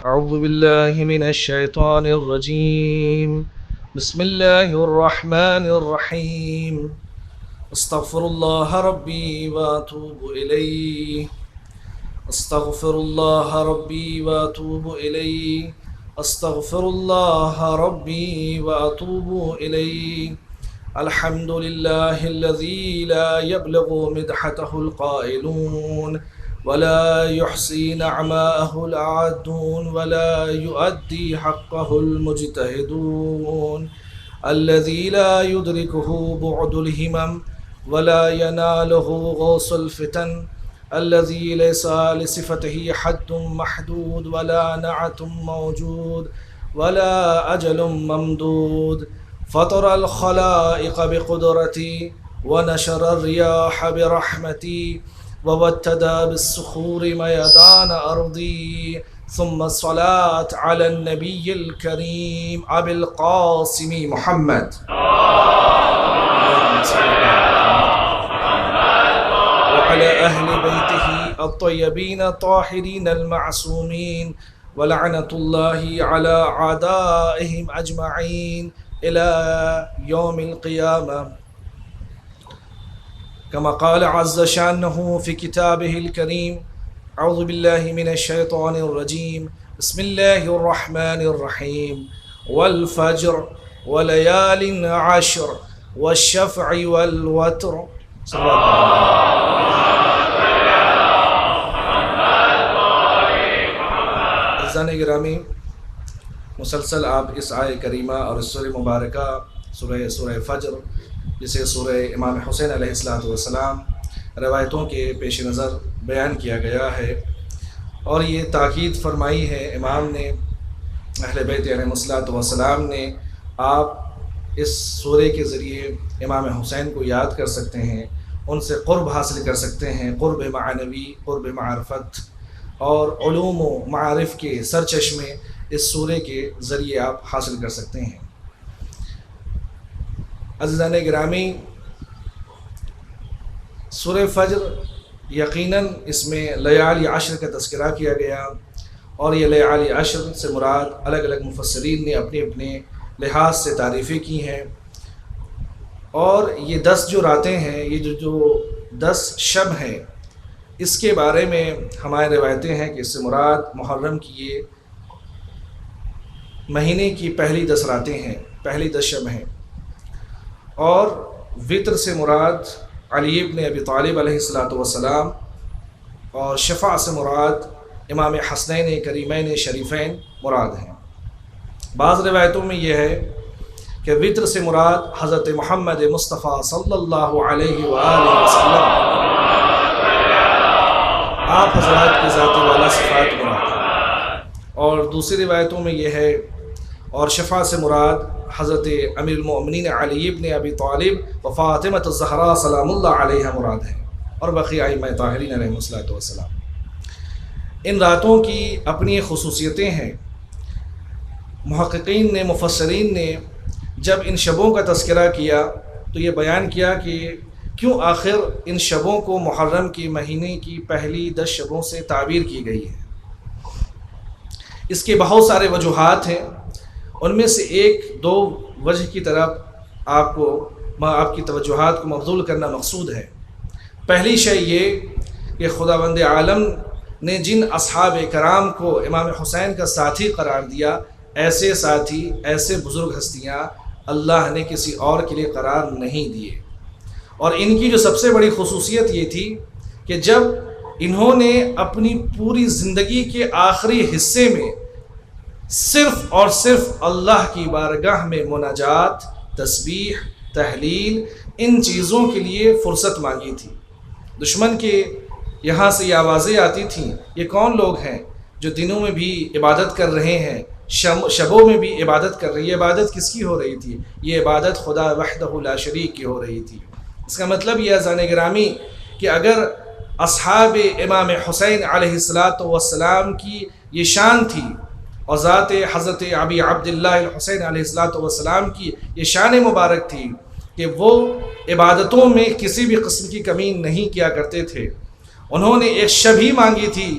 أعوذ بالله من الشيطان الرجيم. بسم الله الرحمن الرحيم. استغفر الله ربي وأتوب إليه. استغفر الله ربي وأتوب إليه. استغفر الله ربي وأتوب إليه. الحمد لله الذي لا يبلغ مدحته القائلون ولا يحصي نعماءه العادون ولا يؤدي حقه المجتهدون، الذي لا يدركه بعد الهمم ولا يناله غوص الفتن، الذي ليس لصفته حد محدود ولا نعت موجود ولا أجل ممدود، فطر الخلائق بقدرتي ونشر الرياح برحمتي ووتد بالصخور ميدان أرضي، ثم الصلاة على النبي الكريم أبي القاسم محمد وعلى أهل بيته الطيبين الطاهرين المعصومين، ولعنة الله على أعدائهم أجمعين إلى يوم القيامة. كما قال عز شانه في كتابه الكريم: أعوذ بالله من الشيطان الرجيم، بسم الله الرحمن الرحيم، والفجر وليال عشر والشفع والوتر. عزیزان گرامی، مسلسل آپ اس آیہ کریمہ اور اس سورہ مبارکہ سورہ فجر، جسے سورہ امام حسین علیہ السلام روایتوں کے پیش نظر بیان کیا گیا ہے، اور یہ تاکید فرمائی ہے امام نے، اہل بیت علیہ السلام نے، آپ اس سورہ کے ذریعے امام حسین کو یاد کر سکتے ہیں، ان سے قرب حاصل کر سکتے ہیں، قرب معنوی، قرب معرفت اور علوم و معارف کے سرچشمے اس سورہ کے ذریعے آپ حاصل کر سکتے ہیں۔ عزیزان گرامی، سورہ فجر یقیناً اس میں لیالی عشر کا تذکرہ کیا گیا، اور یہ لیالی عشر سے مراد الگ الگ مفسرین نے اپنے اپنے لحاظ سے تعریفیں کی ہیں، اور یہ 10 جو راتیں ہیں، یہ جو 10 شب ہیں، اس کے بارے میں ہماری روایتیں ہیں کہ اس سے مراد محرم کی یہ مہینے کی پہلی 10 راتیں ہیں، پہلی 10 شب ہیں، اور وطر سے مراد علی ابن ابی طالب علیہ السلام، اور شفع سے مراد امام حسنین کریمین شریفین مراد ہیں۔ بعض روایتوں میں یہ ہے کہ وطر سے مراد حضرت محمد مصطفیٰ صلی اللہ علیہ وآلہ وسلم، آپ حضرات کی ذاتی والا صفات مراد ہیں، اور دوسری روایتوں میں یہ ہے، اور شفع سے مراد حضرت امیر المؤمنین علی ابن ابی طالب و فاطمہ الزہرا سلام اللہ علیہ مراد ہیں، اور بقیہ ائمہ طاہرین علیہم السلام۔ ان راتوں کی اپنی خصوصیتیں ہیں۔ محققین نے، مفسرین نے جب ان شبوں کا تذکرہ کیا تو یہ بیان کیا کہ کیوں آخر ان شبوں کو محرم کے مہینے کی پہلی 10 شبوں سے تعبیر کی گئی ہے۔ اس کے بہت سارے وجوہات ہیں، ان میں سے ایک دو وجہ کی طرف آپ کی توجہات کو مبذول کرنا مقصود ہے۔ پہلی شے یہ کہ خداوند عالم نے جن اصحاب کرام کو امام حسین کا ساتھی قرار دیا، ایسے ساتھی، ایسے بزرگ ہستیاں اللہ نے کسی اور کے لیے قرار نہیں دیے، اور ان کی جو سب سے بڑی خصوصیت یہ تھی کہ جب انہوں نے اپنی پوری زندگی کے آخری حصے میں صرف اور صرف اللہ کی بارگاہ میں مناجات، تسبیح، تحلیل، ان چیزوں کے لیے فرصت مانگی تھی۔ دشمن کے یہاں سے یہ آوازیں آتی تھیں، یہ کون لوگ ہیں جو دنوں میں بھی عبادت کر رہے ہیں، شبوں میں بھی عبادت کر رہی ہے؟ عبادت کس کی ہو رہی تھی؟ یہ عبادت خدا وحدہ لا شریک کی ہو رہی تھی۔ اس کا مطلب یہ عزیزان گرامی کہ اگر اصحاب امام حسین علیہ السلام کی یہ شان تھی، اور ذات حضرت ابی عبداللہ الحسین علیہ السلام کی یہ شان مبارک تھی کہ وہ عبادتوں میں کسی بھی قسم کی کمی نہیں کیا کرتے تھے، انہوں نے ایک شب ہی مانگی تھی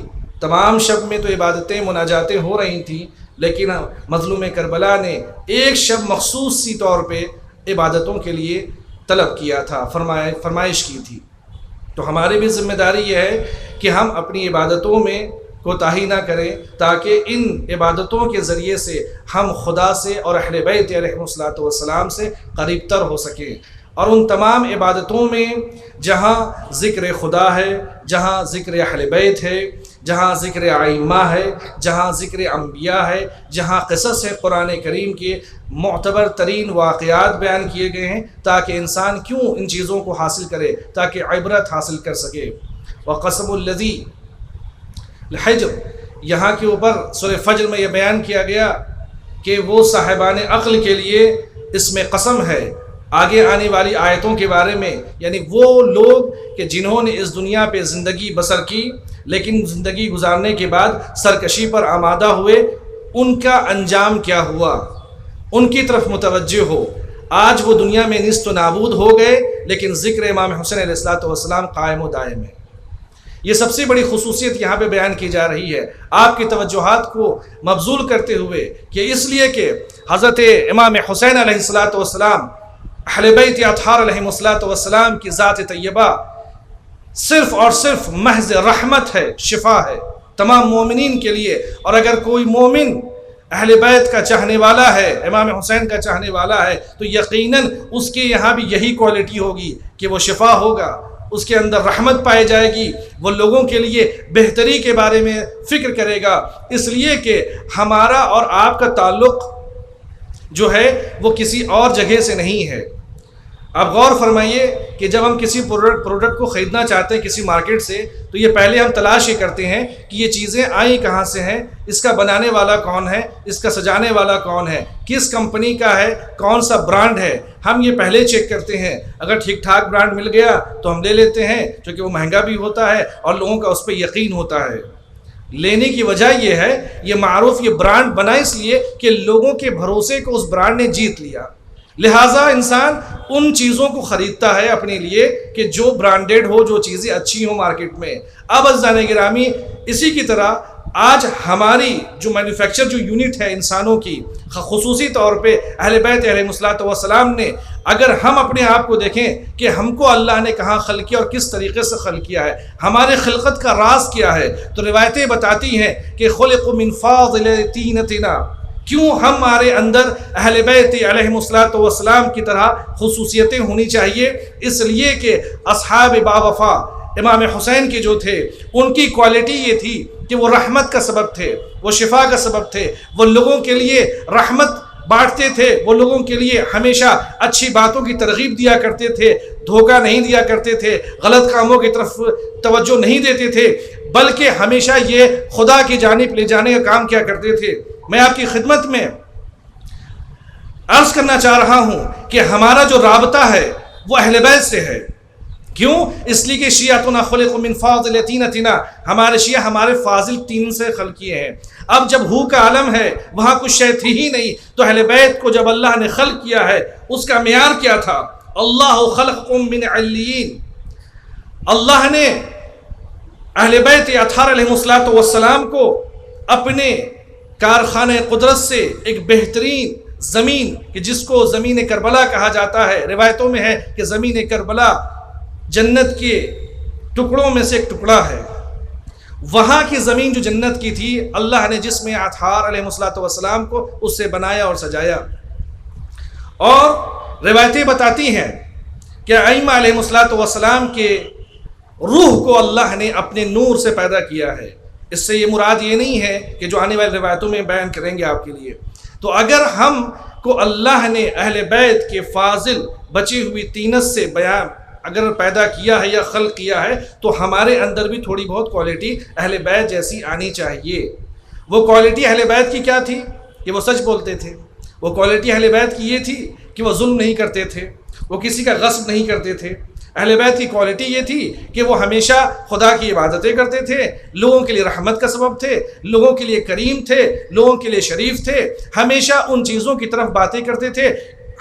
تمام شب میں تو عبادتیں مناجاتیں ہو رہی تھیں، لیکن مظلوم کربلا نے ایک شب مخصوص سی طور پہ عبادتوں کے لیے طلب کیا تھا، فرمائش کی تھی۔ تو ہماری بھی ذمہ داری یہ ہے کہ ہم اپنی عبادتوں میں کوتاہی نہ کریں، تاکہ ان عبادتوں کے ذریعے سے ہم خدا سے اور اہل بیت علیہ السلام سے قریب تر ہو سکیں۔ اور ان تمام عبادتوں میں جہاں ذکر خدا ہے، جہاں ذکر اہل بیت ہے، جہاں ذکر ائمہ ہے، جہاں ذکر انبیاء ہے، جہاں قصص ہے قرآن کریم کے معتبر ترین واقعات بیان کیے گئے ہیں، تاکہ انسان کیوں ان چیزوں کو حاصل کرے، تاکہ عبرت حاصل کر سکے۔ وقسم الذی الحجر، یہاں کے اوپر سورہ فجر میں یہ بیان کیا گیا کہ وہ صاحبان عقل کے لیے اس میں قسم ہے۔ آگے آنے والی آیتوں کے بارے میں، یعنی وہ لوگ کہ جنہوں نے اس دنیا پہ زندگی بسر کی لیکن زندگی گزارنے کے بعد سرکشی پر آمادہ ہوئے، ان کا انجام کیا ہوا، ان کی طرف متوجہ ہو۔ آج وہ دنیا میں نیست و نابود ہو گئے، لیکن ذکر امام حسین علیہ السلام قائم و دائم ہے۔ یہ سب سے بڑی خصوصیت یہاں پہ بیان کی جا رہی ہے، آپ کی توجہات کو مبذول کرتے ہوئے، کہ اس لیے کہ حضرت امام حسین علیہ السلام، اہل بیت اطہار علیہ السلام کی ذات طیبہ صرف اور صرف محض رحمت ہے، شفا ہے تمام مومنین کے لیے۔ اور اگر کوئی مومن اہل بیت کا چاہنے والا ہے، امام حسین کا چاہنے والا ہے، تو یقیناً اس کے یہاں بھی یہی کوالٹی ہوگی کہ وہ شفا ہوگا، اس کے اندر رحمت پائی جائے گی، وہ لوگوں کے لیے بہتری کے بارے میں فکر کرے گا۔ اس لیے کہ ہمارا اور آپ کا تعلق جو ہے وہ کسی اور جگہ سے نہیں ہے۔ اب غور فرمائیے کہ جب ہم کسی پروڈکٹ کو خریدنا چاہتے ہیں کسی مارکیٹ سے، تو یہ پہلے ہم تلاش یہ کرتے ہیں کہ یہ چیزیں آئیں کہاں سے ہیں، اس کا بنانے والا کون ہے، اس کا سجانے والا کون ہے، کس کمپنی کا ہے، کون سا برانڈ ہے، ہم یہ پہلے چیک کرتے ہیں۔ اگر ٹھیک ٹھاک برانڈ مل گیا تو ہم لے لیتے ہیں، کیونکہ وہ مہنگا بھی ہوتا ہے اور لوگوں کا اس پہ یقین ہوتا ہے۔ لینے کی وجہ یہ ہے، یہ معروف یہ برانڈ بنا اس لیے کہ لوگوں کے بھروسے کو اس برانڈ نے جیت لیا، لہٰذا انسان ان چیزوں کو خریدتا ہے اپنے لیے کہ جو برانڈیڈ ہو، جو چیزیں اچھی ہوں مارکیٹ میں۔ اب عزیزان گرامی، اسی کی طرح آج ہماری جو مینوفیکچر جو یونٹ ہے انسانوں کی، خصوصی طور پہ اہل بیت علیہ السلام نے، اگر ہم اپنے آپ کو دیکھیں کہ ہم کو اللہ نے کہاں خلق کیا اور کس طریقے سے خلق کیا ہے، ہمارے خلقت کا راز کیا ہے، تو روایتیں بتاتی ہیں کہ خلق من فاضل طینتنا، کیوں ہمارے اندر اہل بیت علیہ السلام کی طرح خصوصیتیں ہونی چاہیے؟ اس لیے کہ اصحاب باوفا امام حسین کے جو تھے، ان کی کوالٹی یہ تھی کہ وہ رحمت کا سبب تھے، وہ شفا کا سبب تھے، وہ لوگوں کے لیے رحمت بانٹتے تھے، وہ لوگوں کے لیے ہمیشہ اچھی باتوں کی ترغیب دیا کرتے تھے، دھوکہ نہیں دیا کرتے تھے، غلط کاموں کی طرف توجہ نہیں دیتے تھے، بلکہ ہمیشہ یہ خدا کی جانب لے جانے کا کام کیا کرتے تھے۔ میں آپ کی خدمت میں عرض کرنا چاہ رہا ہوں کہ ہمارا جو رابطہ ہے وہ اہل بیت سے ہے۔ کیوں؟ اس لیے کہ شیعتنا خلق من فاضل طینتنا، ہمارے شیعہ ہمارے فاضل تین سے خلق کیے ہیں۔ اب جب ہو کا عالم ہے، وہاں کچھ شے تھی ہی نہیں، تو اہل بیت کو جب اللہ نے خلق کیا ہے، اس کا معیار کیا تھا؟ اللہ خلقکم من علیین، اللہ نے اہل بیت اطہار علیہ السلام کو اپنے کارخانے قدرت سے ایک بہترین زمین، کہ جس کو زمین کربلا کہا جاتا ہے، روایتوں میں ہے کہ زمین کربلا جنت کے ٹکڑوں میں سے ایک ٹکڑا ہے، وہاں کی زمین جو جنت کی تھی، اللہ نے جسم اطہار علیہ السلام کو اس سے بنایا اور سجایا۔ اور روایتیں بتاتی ہیں کہ ائمہ علیہ السلام کے روح کو اللہ نے اپنے نور سے پیدا کیا ہے۔ اس سے یہ مراد یہ نہیں ہے کہ جو آنے والی روایتوں میں بیان کریں گے آپ کے لیے۔ تو اگر ہم کو اللہ نے اہل بیت کے فاضل بچی ہوئی طینت سے بیان اگر پیدا کیا ہے یا خلق کیا ہے، تو ہمارے اندر بھی تھوڑی بہت کوالٹی اہل بیت جیسی آنی چاہیے۔ وہ کوالٹی اہل بیت کی کیا تھی؟ کہ وہ سچ بولتے تھے۔ وہ کوالٹی اہل بیت کی یہ تھی کہ وہ ظلم نہیں کرتے تھے، وہ کسی کا غصب نہیں کرتے تھے۔ اہل بیت کی کوالٹی یہ تھی کہ وہ ہمیشہ خدا کی عبادتیں کرتے تھے، لوگوں کے لیے رحمت کا سبب تھے، لوگوں کے لیے کریم تھے، لوگوں کے لیے شریف تھے، ہمیشہ ان چیزوں کی طرف باتیں کرتے تھے،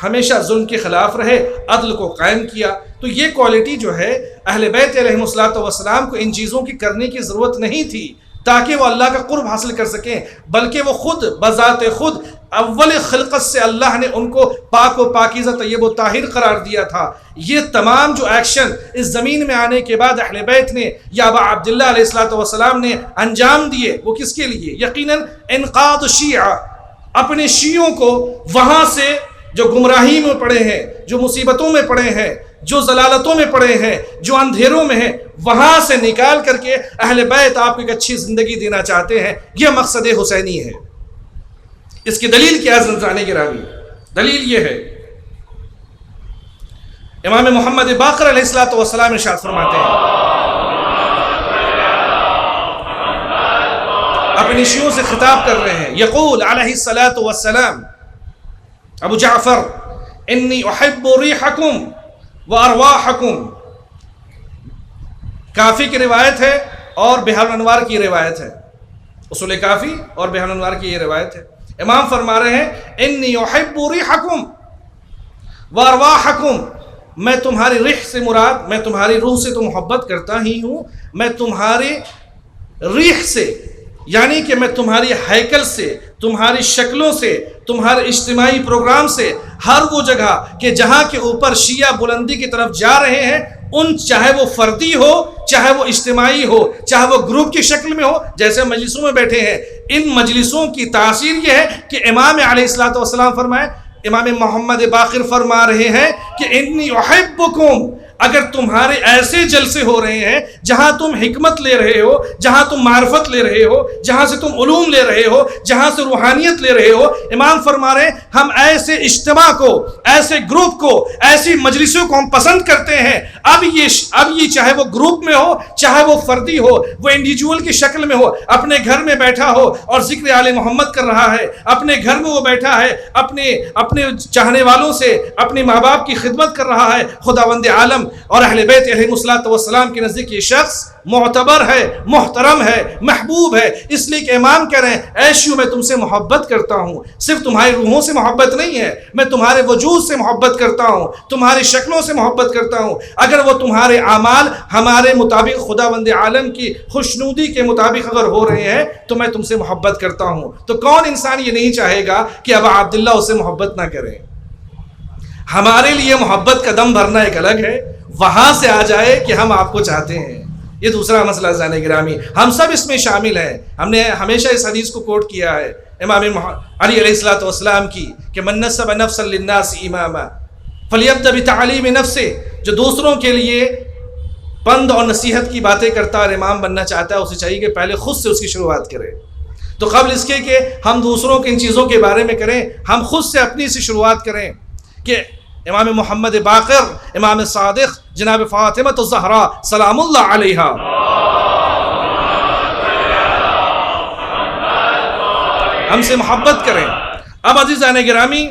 ہمیشہ ظلم کے خلاف رہے، عدل کو قائم کیا۔ تو یہ کوالٹی جو ہے اہل بیت علیہ السلام کو ان چیزوں کی کرنے کی ضرورت نہیں تھی، تاکہ وہ اللہ کا قرب حاصل کر سکیں، بلکہ وہ خود بذات خود اول خلقت سے اللہ نے ان کو پاک و پاکیزہ طیب و طاہر قرار دیا تھا۔ یہ تمام جو ایکشن اس زمین میں آنے کے بعد اہل بیت نے یا ابا عبداللہ علیہ السلام نے انجام دیے، وہ کس کے لیے؟ یقیناً انقاذ شیعہ، اپنے شیعوں کو وہاں سے جو گمراہی میں پڑے ہیں، جو مصیبتوں میں پڑے ہیں، جو ضلالتوں میں پڑے ہیں، جو اندھیروں میں ہیں، وہاں سے نکال کر کے اہل بیت آپ کو ایک اچھی زندگی دینا چاہتے ہیں۔ یہ مقصد حسینی ہے۔ اس کی دلیل کیا ہے زنجان گرامی؟ دلیل یہ ہے، امام محمد باقر علیہ السلام ارشاد فرماتے ہیں، اپنی شیعوں سے خطاب کر رہے ہیں، یقول علیہ السلام ابو جعفر انی احب ریحکم و ارواحکم، کافی کی روایت ہے اور بحار الانوار کی روایت ہے، اصول کافی اور بحار الانوار کی یہ روایت ہے۔ امام فرما رہے ہیں انی احب ریحکم و ارواحکم، میں تمہاری ریح سے مراد، میں تمہاری روح سے تو محبت کرتا ہی ہوں، میں تمہاری ریح سے یعنی کہ میں تمہاری ہیکل سے، تمہاری شکلوں سے، تمہارے اجتماعی پروگرام سے، ہر وہ جگہ کہ جہاں کے اوپر شیعہ بلندی کی طرف جا رہے ہیں، ان چاہے وہ فردی ہو، چاہے وہ اجتماعی ہو، چاہے وہ گروپ کی شکل میں ہو، جیسے مجلسوں میں بیٹھے ہیں، ان مجلسوں کی تاثیر یہ ہے کہ امام علیہ السلام فرمائے، امام محمد باقر فرما رہے ہیں کہ انی احبکم، اگر تمہارے ایسے جلسے ہو رہے ہیں جہاں تم حکمت لے رہے ہو، جہاں تم معرفت لے رہے ہو، جہاں سے تم علوم لے رہے ہو، جہاں سے روحانیت لے رہے ہو، امام فرما رہے ہیں ہم ایسے اجتماع کو، ایسے گروپ کو، ایسی مجلسوں کو ہم پسند کرتے ہیں۔ اب یہ چاہے وہ گروپ میں ہو، چاہے وہ فردی ہو، وہ انڈیویجول کی شکل میں ہو، اپنے گھر میں بیٹھا ہو اور ذکر آل محمد کر رہا ہے، اپنے گھر میں وہ بیٹھا ہے، اپنے چاہنے والوں سے اپنے ماں باپ کی خدمت کر رہا ہے، خداوند عالم اور اہل بیت علیہ السلام کے نزدیک یہ شخص معتبر ہے، محترم ہے، محبوب ہے۔ اس لیے کہ امام کہہ رہے ہیں اے شیعو میں تم سے محبت کرتا ہوں، صرف تمہاری روحوں سے محبت نہیں ہے، میں تمہارے وجود سے محبت کرتا ہوں، تمہاری شکلوں سے محبت کرتا ہوں۔ اگر وہ تمہارے اعمال ہمارے مطابق خداوند عالم کی خوشنودی کے مطابق اگر ہو رہے ہیں تو میں تم سے محبت کرتا ہوں۔ تو کون انسان یہ نہیں چاہے گا کہ ابا عبداللہ اس سے محبت نہ کرے؟ ہمارے لیے محبت کا دم بھرنا ایک الگ ہے، وہاں سے آ جائے کہ ہم آپ کو چاہتے ہیں، یہ دوسرا مسئلہ زانے گرامی۔ ہم سب اس میں شامل ہیں۔ ہم نے ہمیشہ اس حدیث کو کوٹ کیا ہے امام علی علیہ السلام کی کہ من نسب نفسا للناس اماما فلیبدأ بتعلیم نفسہ، جو دوسروں کے لیے پند اور نصیحت کی باتیں کرتا اور امام بننا چاہتا ہے، اسے چاہیے کہ پہلے خود سے اس کی شروعات کرے۔ تو قبل اس کے کہ ہم دوسروں کے ان چیزوں کے بارے میں کریں، ہم خود سے اپنی سے شروعات کریں کہ امام محمد باقر، امام صادق، جناب فاطمہ الزہرا سلام اللہ علیہا، ہم سے محبت کریں۔ اب عزیزان گرامی،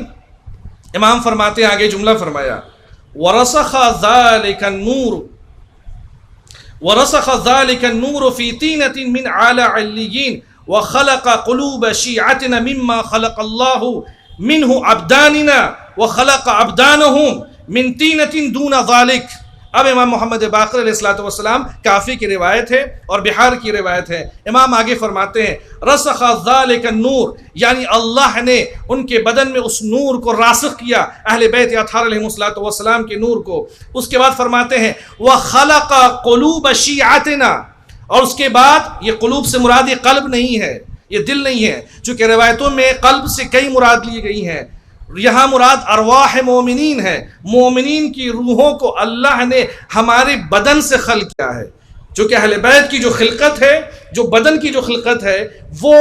امام فرماتے ہیں، آگے جملہ فرمایا وَرَسَخَ ذَلِكَ النُّورُ فِي طِينَةٍ مِّنْ عَلَى عِلِّيِّينَ وَخَلَقَ قُلُوبَ شِيعَتِنَا مِمَّا خَلَقَ اللَّهُ مِنْهُ عَبْدَانِنَا وَخَلَقَ عَبْدَانَهُمْ مِنْ طِينَةٍ دُونَ ذَلِكَ۔ اب امام محمد باقر علیہ السلام کافی کی روایت ہے اور بحار کی روایت ہے۔ امام آگے فرماتے ہیں رسخ ذالک النور، یعنی اللہ نے ان کے بدن میں اس نور کو راسخ کیا، اہل بیت اطہار علیہ السلام کے نور کو۔ اس کے بعد فرماتے ہیں وَخَلَقَ قُلُوبَ شِيعَتِنَا، اور اس کے بعد یہ قلوب سے مراد یہ قلب نہیں ہے، یہ دل نہیں ہے، چونکہ روایتوں میں قلب سے کئی مراد لی گئی ہیں، یہاں مراد ارواح مومنین ہے، مومنین کی روحوں کو اللہ نے ہمارے بدن سے خلق کیا ہے، چونکہ اہل بیت کی جو خلقت ہے، جو بدن کی جو خلقت ہے، وہ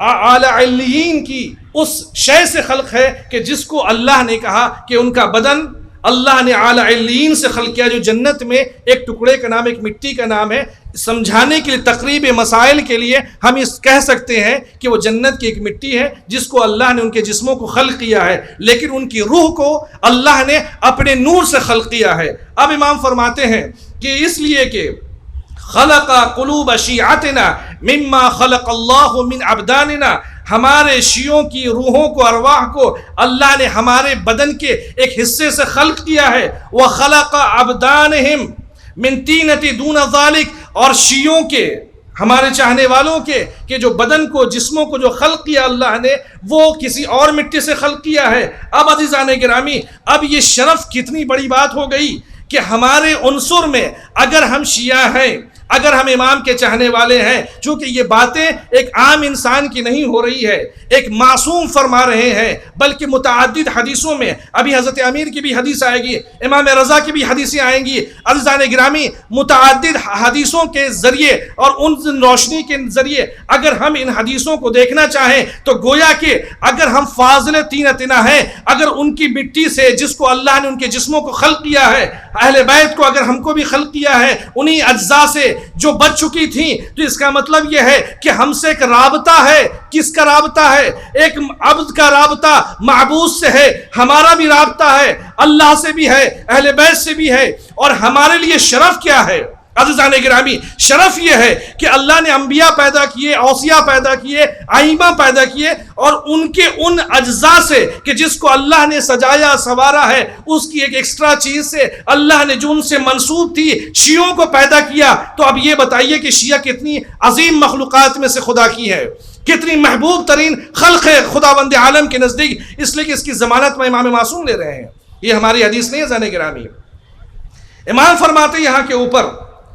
اعلی علیین کی اس شے سے خلق ہے کہ جس کو اللہ نے کہا کہ ان کا بدن اللہ نے اعلی علیین سے خلق کیا، جو جنت میں ایک ٹکڑے کا نام، ایک مٹی کا نام ہے۔ سمجھانے کے لیے، تقریب مسائل کے لیے ہم اس کہہ سکتے ہیں کہ وہ جنت کی ایک مٹی ہے جس کو اللہ نے ان کے جسموں کو خلق کیا ہے، لیکن ان کی روح کو اللہ نے اپنے نور سے خلق کیا ہے۔ اب امام فرماتے ہیں کہ اس لیے کہ خلق قلوب شیعتنا مما خلق اللہ من عبداننا، ہمارے شیعوں کی روحوں کو، ارواح کو اللہ نے ہمارے بدن کے ایک حصے سے خلق کیا ہے۔ وَخَلَقَ عَبْدَانِهِمْ مِنْ طِينَةٍ دُونَ ذَلِكَ، اور شیعوں کے ہمارے چاہنے والوں کے کہ جو بدن کو، جسموں کو جو خلق کیا اللہ نے، وہ کسی اور مٹی سے خلق کیا ہے۔ اب عزیزان گرامی، اب یہ شرف کتنی بڑی بات ہو گئی کہ ہمارے عنصر میں اگر ہم شیعہ ہیں، اگر ہم امام کے چاہنے والے ہیں، چونکہ یہ باتیں ایک عام انسان کی نہیں ہو رہی ہے، ایک معصوم فرما رہے ہیں، بلکہ متعدد حدیثوں میں، ابھی حضرت امیر کی بھی حدیث آئے گی، امام رضا کی بھی حدیثیں آئیں گی، عزیزان گرامی متعدد حدیثوں کے ذریعے اور ان روشنی کے ذریعے اگر ہم ان حدیثوں کو دیکھنا چاہیں تو گویا کہ اگر ہم فاضل تین اتنا ہیں، اگر ان کی مٹی سے جس کو اللہ نے ان کے جسموں کو خلق کیا ہے، اہل بیت کو اگر ہم کو بھی خلق کیا ہے انہی اجزاء سے جو بچ چکی تھیں، تو اس کا مطلب یہ ہے کہ ہم سے ایک رابطہ ہے۔ کس کا رابطہ ہے؟ ایک عبد کا رابطہ معبود سے ہے، ہمارا بھی رابطہ ہے، اللہ سے بھی ہے، اہل بیت سے بھی ہے۔ اور ہمارے لیے شرف کیا ہے عزیزان گرامی؟ شرف یہ ہے کہ اللہ نے انبیاء پیدا کیے، اوصیاء پیدا کیے، ائمہ پیدا کیے، اور ان کے ان اجزاء سے کہ جس کو اللہ نے سجایا سنوارا ہے، اس کی ایک ایکسٹرا چیز سے اللہ نے جو ان سے منسوب تھی شیعوں کو پیدا کیا۔ تو اب یہ بتائیے کہ شیعہ کتنی عظیم مخلوقات میں سے خدا کی ہے، کتنی محبوب ترین خلق ہے خداوند عالم کے نزدیک، اس لیے کہ اس کی ضمانت میں امام معصوم لے رہے ہیں۔ یہ ہماری حدیث نہیں ہے عزیزان گرامی۔ امام فرماتے یہاں کے اوپر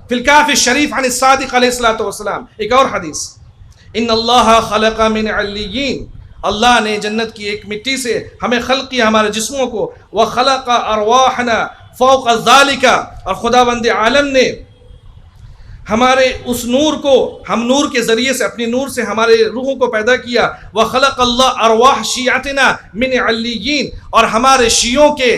فی الکافی الشریف عن الصادق علیہ الصلوۃ والسلام، ایک اور حدیث، ان اللہ خلق من علیین، اللہ نے جنت کی ایک مٹی سے ہمیں خلق کیا ہمارے جسموں کو، وخلق ارواحنا فوق ذالک، اور خداوند عالم نے ہمارے اس نور کو، ہم نور کے ذریعے سے، اپنی نور سے ہمارے روحوں کو پیدا کیا، وخلق اللہ ارواح شیعتنا من علیین، اور ہمارے شیعوں کے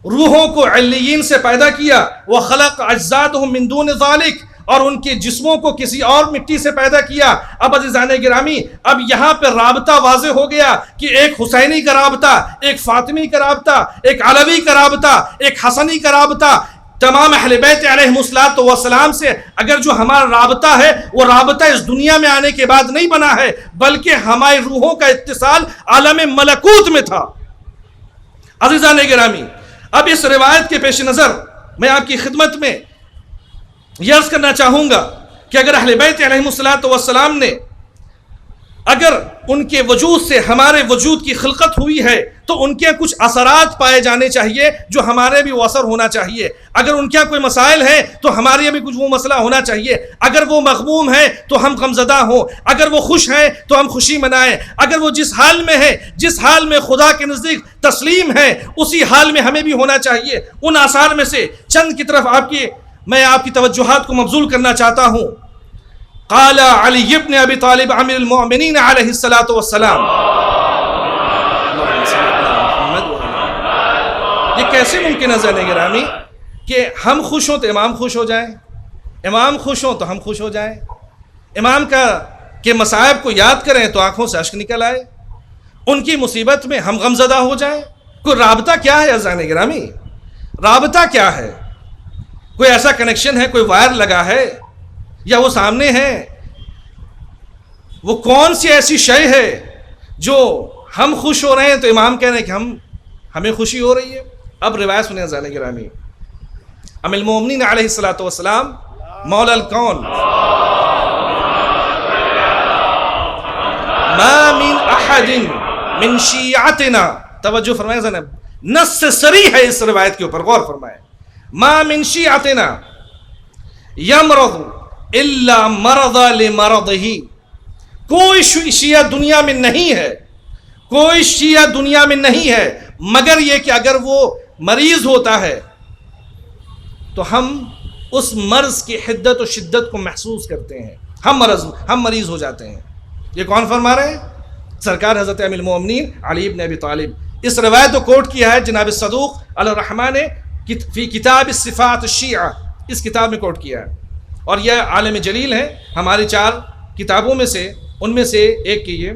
روحوں کو علیین سے پیدا کیا، وخلق اجسادهم من دون ذالک، اور ان کے جسموں کو کسی اور مٹی سے پیدا کیا۔ اب عزیزان گرامی، اب یہاں پہ رابطہ واضح ہو گیا کہ ایک حسینی کا رابطہ، ایک فاطمی کا رابطہ، ایک علوی کا رابطہ، ایک حسنی کا رابطہ، تمام اہل بیت علیہم الصلوۃ والسلام سے اگر جو ہمارا رابطہ ہے، وہ رابطہ اس دنیا میں آنے کے بعد نہیں بنا ہے، بلکہ ہماری روحوں کا اتصال عالم ملکوت میں تھا۔ عزیزان گرامی، اب اس روایت کے پیش نظر میں آپ کی خدمت میں یہ عرض کرنا چاہوں گا کہ اگر اہل بیت علیہم الصلوۃ والسلام نے، اگر ان کے وجود سے ہمارے وجود کی خلقت ہوئی ہے تو ان کے کچھ اثرات پائے جانے چاہیے جو ہمارے بھی وہ اثر ہونا چاہیے۔ اگر ان کے کوئی مسائل ہیں تو ہمارے بھی کچھ وہ مسئلہ ہونا چاہیے۔ اگر وہ مغموم ہیں تو ہم غمزدہ ہوں، اگر وہ خوش ہیں تو ہم خوشی منائیں، اگر وہ جس حال میں ہے، جس حال میں خدا کے نزدیک تسلیم ہے، اسی حال میں ہمیں بھی ہونا چاہیے۔ ان آثار میں سے چند کی طرف میں آپ کی توجہات کو مبذول کرنا چاہتا ہوں۔ قال علی ابن ابی طالب امیر المؤمنین علیہ الصلوۃ والسلام، یہ کیسے ممکن ہے زین گرامی کہ ہم خوش ہوں تو امام خوش ہو جائیں، امام خوش ہوں تو ہم خوش ہو جائیں، امام کے مصائب کو یاد کریں تو آنکھوں سے اشک نکل آئے، ان کی مصیبت میں ہم غمزدہ ہو جائیں؟ کوئی رابطہ کیا ہے زین گرامی؟ رابطہ کیا ہے؟ کوئی ایسا کنیکشن ہے، کوئی وائر لگا ہے، یا وہ سامنے ہے؟ وہ کون سی ایسی شے ہے جو ہم خوش ہو رہے ہیں تو امام کہہ رہے ہیں کہ ہمیں خوشی ہو رہی ہے؟ اب روایت سنیں عزیزان گرامی، ام المومنین علیہ الصلوۃ والسلام، مولا الکون، ما من احد من شیعتنا، توجہ فرمائیں ذرا، نص صریح ہے اس روایت کے اوپر، غور فرمائیں، ما من شیعتنا یمرض الا مرض لمرضه، کوئی شیعہ دنیا میں نہیں ہے، کوئی شیعہ دنیا میں نہیں ہے مگر یہ کہ اگر وہ مریض ہوتا ہے تو ہم اس مرض کی حدت و شدت کو محسوس کرتے ہیں، ہم مریض ہو جاتے ہیں۔ یہ کون فرما رہے ہیں؟ سرکار حضرت امیر المومنین علی ابن ابی طالب۔ اس روایت کو کوٹ کیا ہے جناب صدوق علی الرحمٰن نے فی کتاب الصفات الشیعہ، اس کتاب میں کوٹ کیا ہے، اور یہ عالم جلیل ہے، ہماری 4 کتابوں میں سے، ان میں سے ایک کی یہ،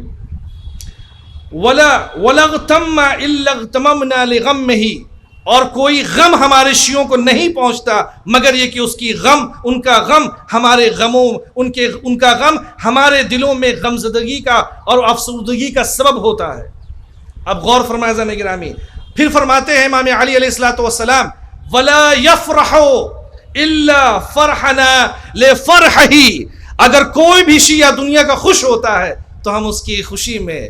وَلَا اغْتَمَّ إِلَّا اغْتَمَمْنَا لِغَمِّهِ، اور کوئی غم ہمارے شیعوں کو نہیں پہنچتا مگر یہ کہ اس کی غم، ان کا غم ہمارے غموں، ان کا غم ہمارے دلوں میں غمزدگی کا اور افسردگی کا سبب ہوتا ہے۔ اب غور فرمائے ذرا گرامی، پھر فرماتے ہیں امام علی علیہ الصلوۃ والسلام، وَلَا يَفْرَحُ إِلَّا فَرْحَنَا لِفَرْحِهِ، اگر کوئی بھی شیعہ دنیا کا خوش ہوتا ہے تو ہم اس کی خوشی میں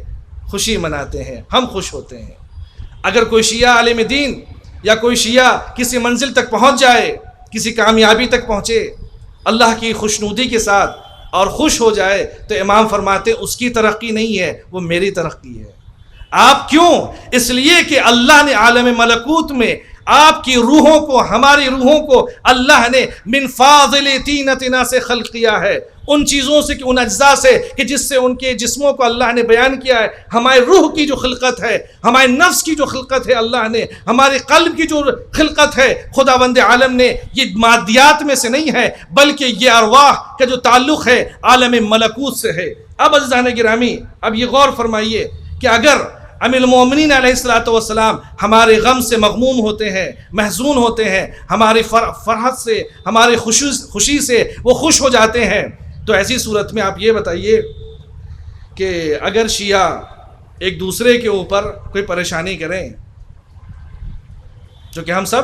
خوشی مناتے ہیں، ہم خوش ہوتے ہیں۔ اگر کوئی شیعہ عالم دین یا کوئی شیعہ کسی منزل تک پہنچ جائے، کسی کامیابی تک پہنچے اللہ کی خوشنودی کے ساتھ اور خوش ہو جائے، تو امام فرماتے اس کی ترقی نہیں ہے، وہ میری ترقی ہے۔ آپ کیوں؟ اس لیے کہ اللہ نے عالم ملکوت میں آپ کی روحوں کو، ہماری روحوں کو اللہ نے من فاضل طینتنا سے خلق کیا ہے، ان چیزوں سے، کہ ان اجزاء سے کہ جس سے ان کے جسموں کو اللہ نے بیان کیا ہے۔ ہمارے روح کی جو خلقت ہے، ہمارے نفس کی جو خلقت ہے اللہ نے، ہمارے قلب کی جو خلقت ہے خداوند عالم نے، یہ مادیات میں سے نہیں ہے بلکہ یہ ارواح کا جو تعلق ہے عالم ملکوت سے ہے۔ اب عزیزان گرامی، اب یہ غور فرمائیے کہ اگر امیر المومنین علیہ السلام ہمارے غم سے مغموم ہوتے ہیں، محزون ہوتے ہیں، ہماری فرحت سے، ہماری خوشی سے وہ خوش ہو جاتے ہیں، تو ایسی صورت میں آپ یہ بتائیے کہ اگر شیعہ ایک دوسرے کے اوپر کوئی پریشانی کریں، جو کہ ہم سب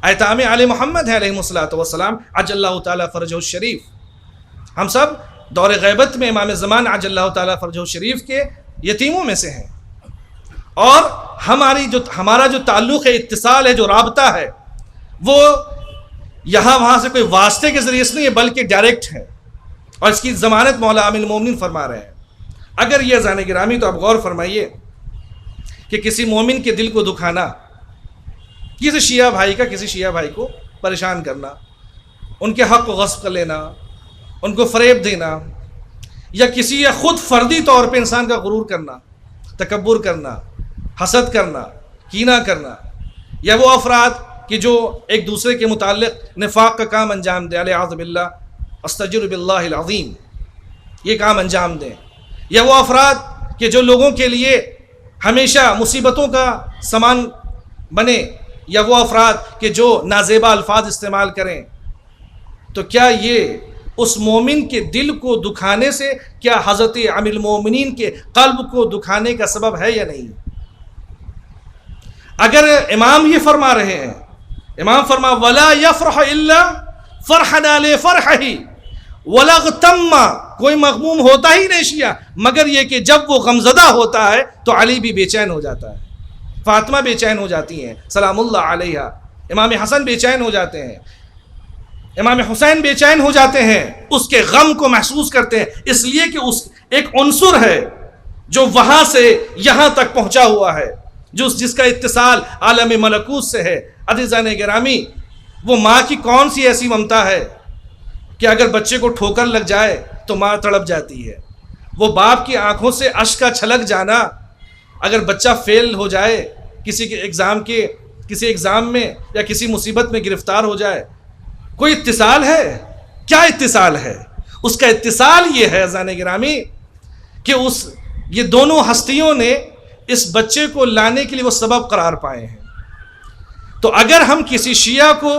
ایتام آل محمد ہیں علیہ السلام عجل اللہ تعالیٰ فرجہ الشریف، ہم سب دور غیبت میں امام زمان عجل اللہ تعالیٰ فرجہ الشریف کے یتیموں میں سے ہیں، اور ہمارا جو تعلق ہے، اتصال ہے، جو رابطہ ہے، وہ یہاں وہاں سے کوئی واسطے کے ذریعے سے نہیں ہے بلکہ ڈائریکٹ ہے، اور اس کی ضمانت مولا امیر المومنین فرما رہے ہیں۔ اگر یہ عزیزان گرامی، تو آپ غور فرمائیے کہ کسی مومن کے دل کو دکھانا، کسی شیعہ بھائی کا کسی شیعہ بھائی کو پریشان کرنا، ان کے حق کو غصب کر لینا، ان کو فریب دینا، یا کسی یا خود فردی طور پہ انسان کا غرور کرنا، تکبر کرنا، حسد کرنا، کینہ کرنا، یا وہ افراد کہ جو ایک دوسرے کے متعلق نفاق کا کام انجام دیں، الیاذ باللہ، استغفر باللہ العظیم، یہ کام انجام دیں، یا وہ افراد کہ جو لوگوں کے لیے ہمیشہ مصیبتوں کا سامان بنے، یا وہ افراد کہ جو نازیبا الفاظ استعمال کریں، تو کیا یہ اس مومن کے دل کو دکھانے سے، کیا حضرت امیر المومنین کے قلب کو دکھانے کا سبب ہے یا نہیں؟ اگر امام یہ فرما رہے ہیں، امام فرما وَلَا يَفْرَحَ إِلَّا فَرْحَنَا لِفَرْحَهِ وَلَا اغْتَمَّ، کوئی مغموم ہوتا ہی نہیں شیعہ مگر یہ کہ جب وہ غمزدہ ہوتا ہے تو علی بھی بے چین ہو جاتا ہے، فاطمہ بے چین ہو جاتی ہیں سلام اللہ علیہا، امام حسن بے چین ہو جاتے ہیں، امام حسین بے چین ہو جاتے ہیں، اس کے غم کو محسوس کرتے ہیں، اس لیے کہ اس ایک عنصر ہے جو وہاں سے یہاں تک پہنچا ہوا ہے، جس کا اتصال عالم ملکوت سے ہے۔ عزیزان گرامی، وہ ماں کی کون سی ایسی ممتا ہے کہ اگر بچے کو ٹھوکر لگ جائے تو ماں تڑپ جاتی ہے، وہ باپ کی آنکھوں سے اشک کا چھلک جانا، اگر بچہ فیل ہو جائے کسی ایگزام میں یا کسی مصیبت میں گرفتار ہو جائے، کوئی اتصال ہے؟ کیا اتصال ہے؟ اس کا اتصال یہ ہے عزیزان گرامی کہ یہ دونوں ہستیوں نے اس بچے کو لانے کے لیے وہ سبب قرار پائے ہیں۔ تو اگر ہم کسی شیعہ کو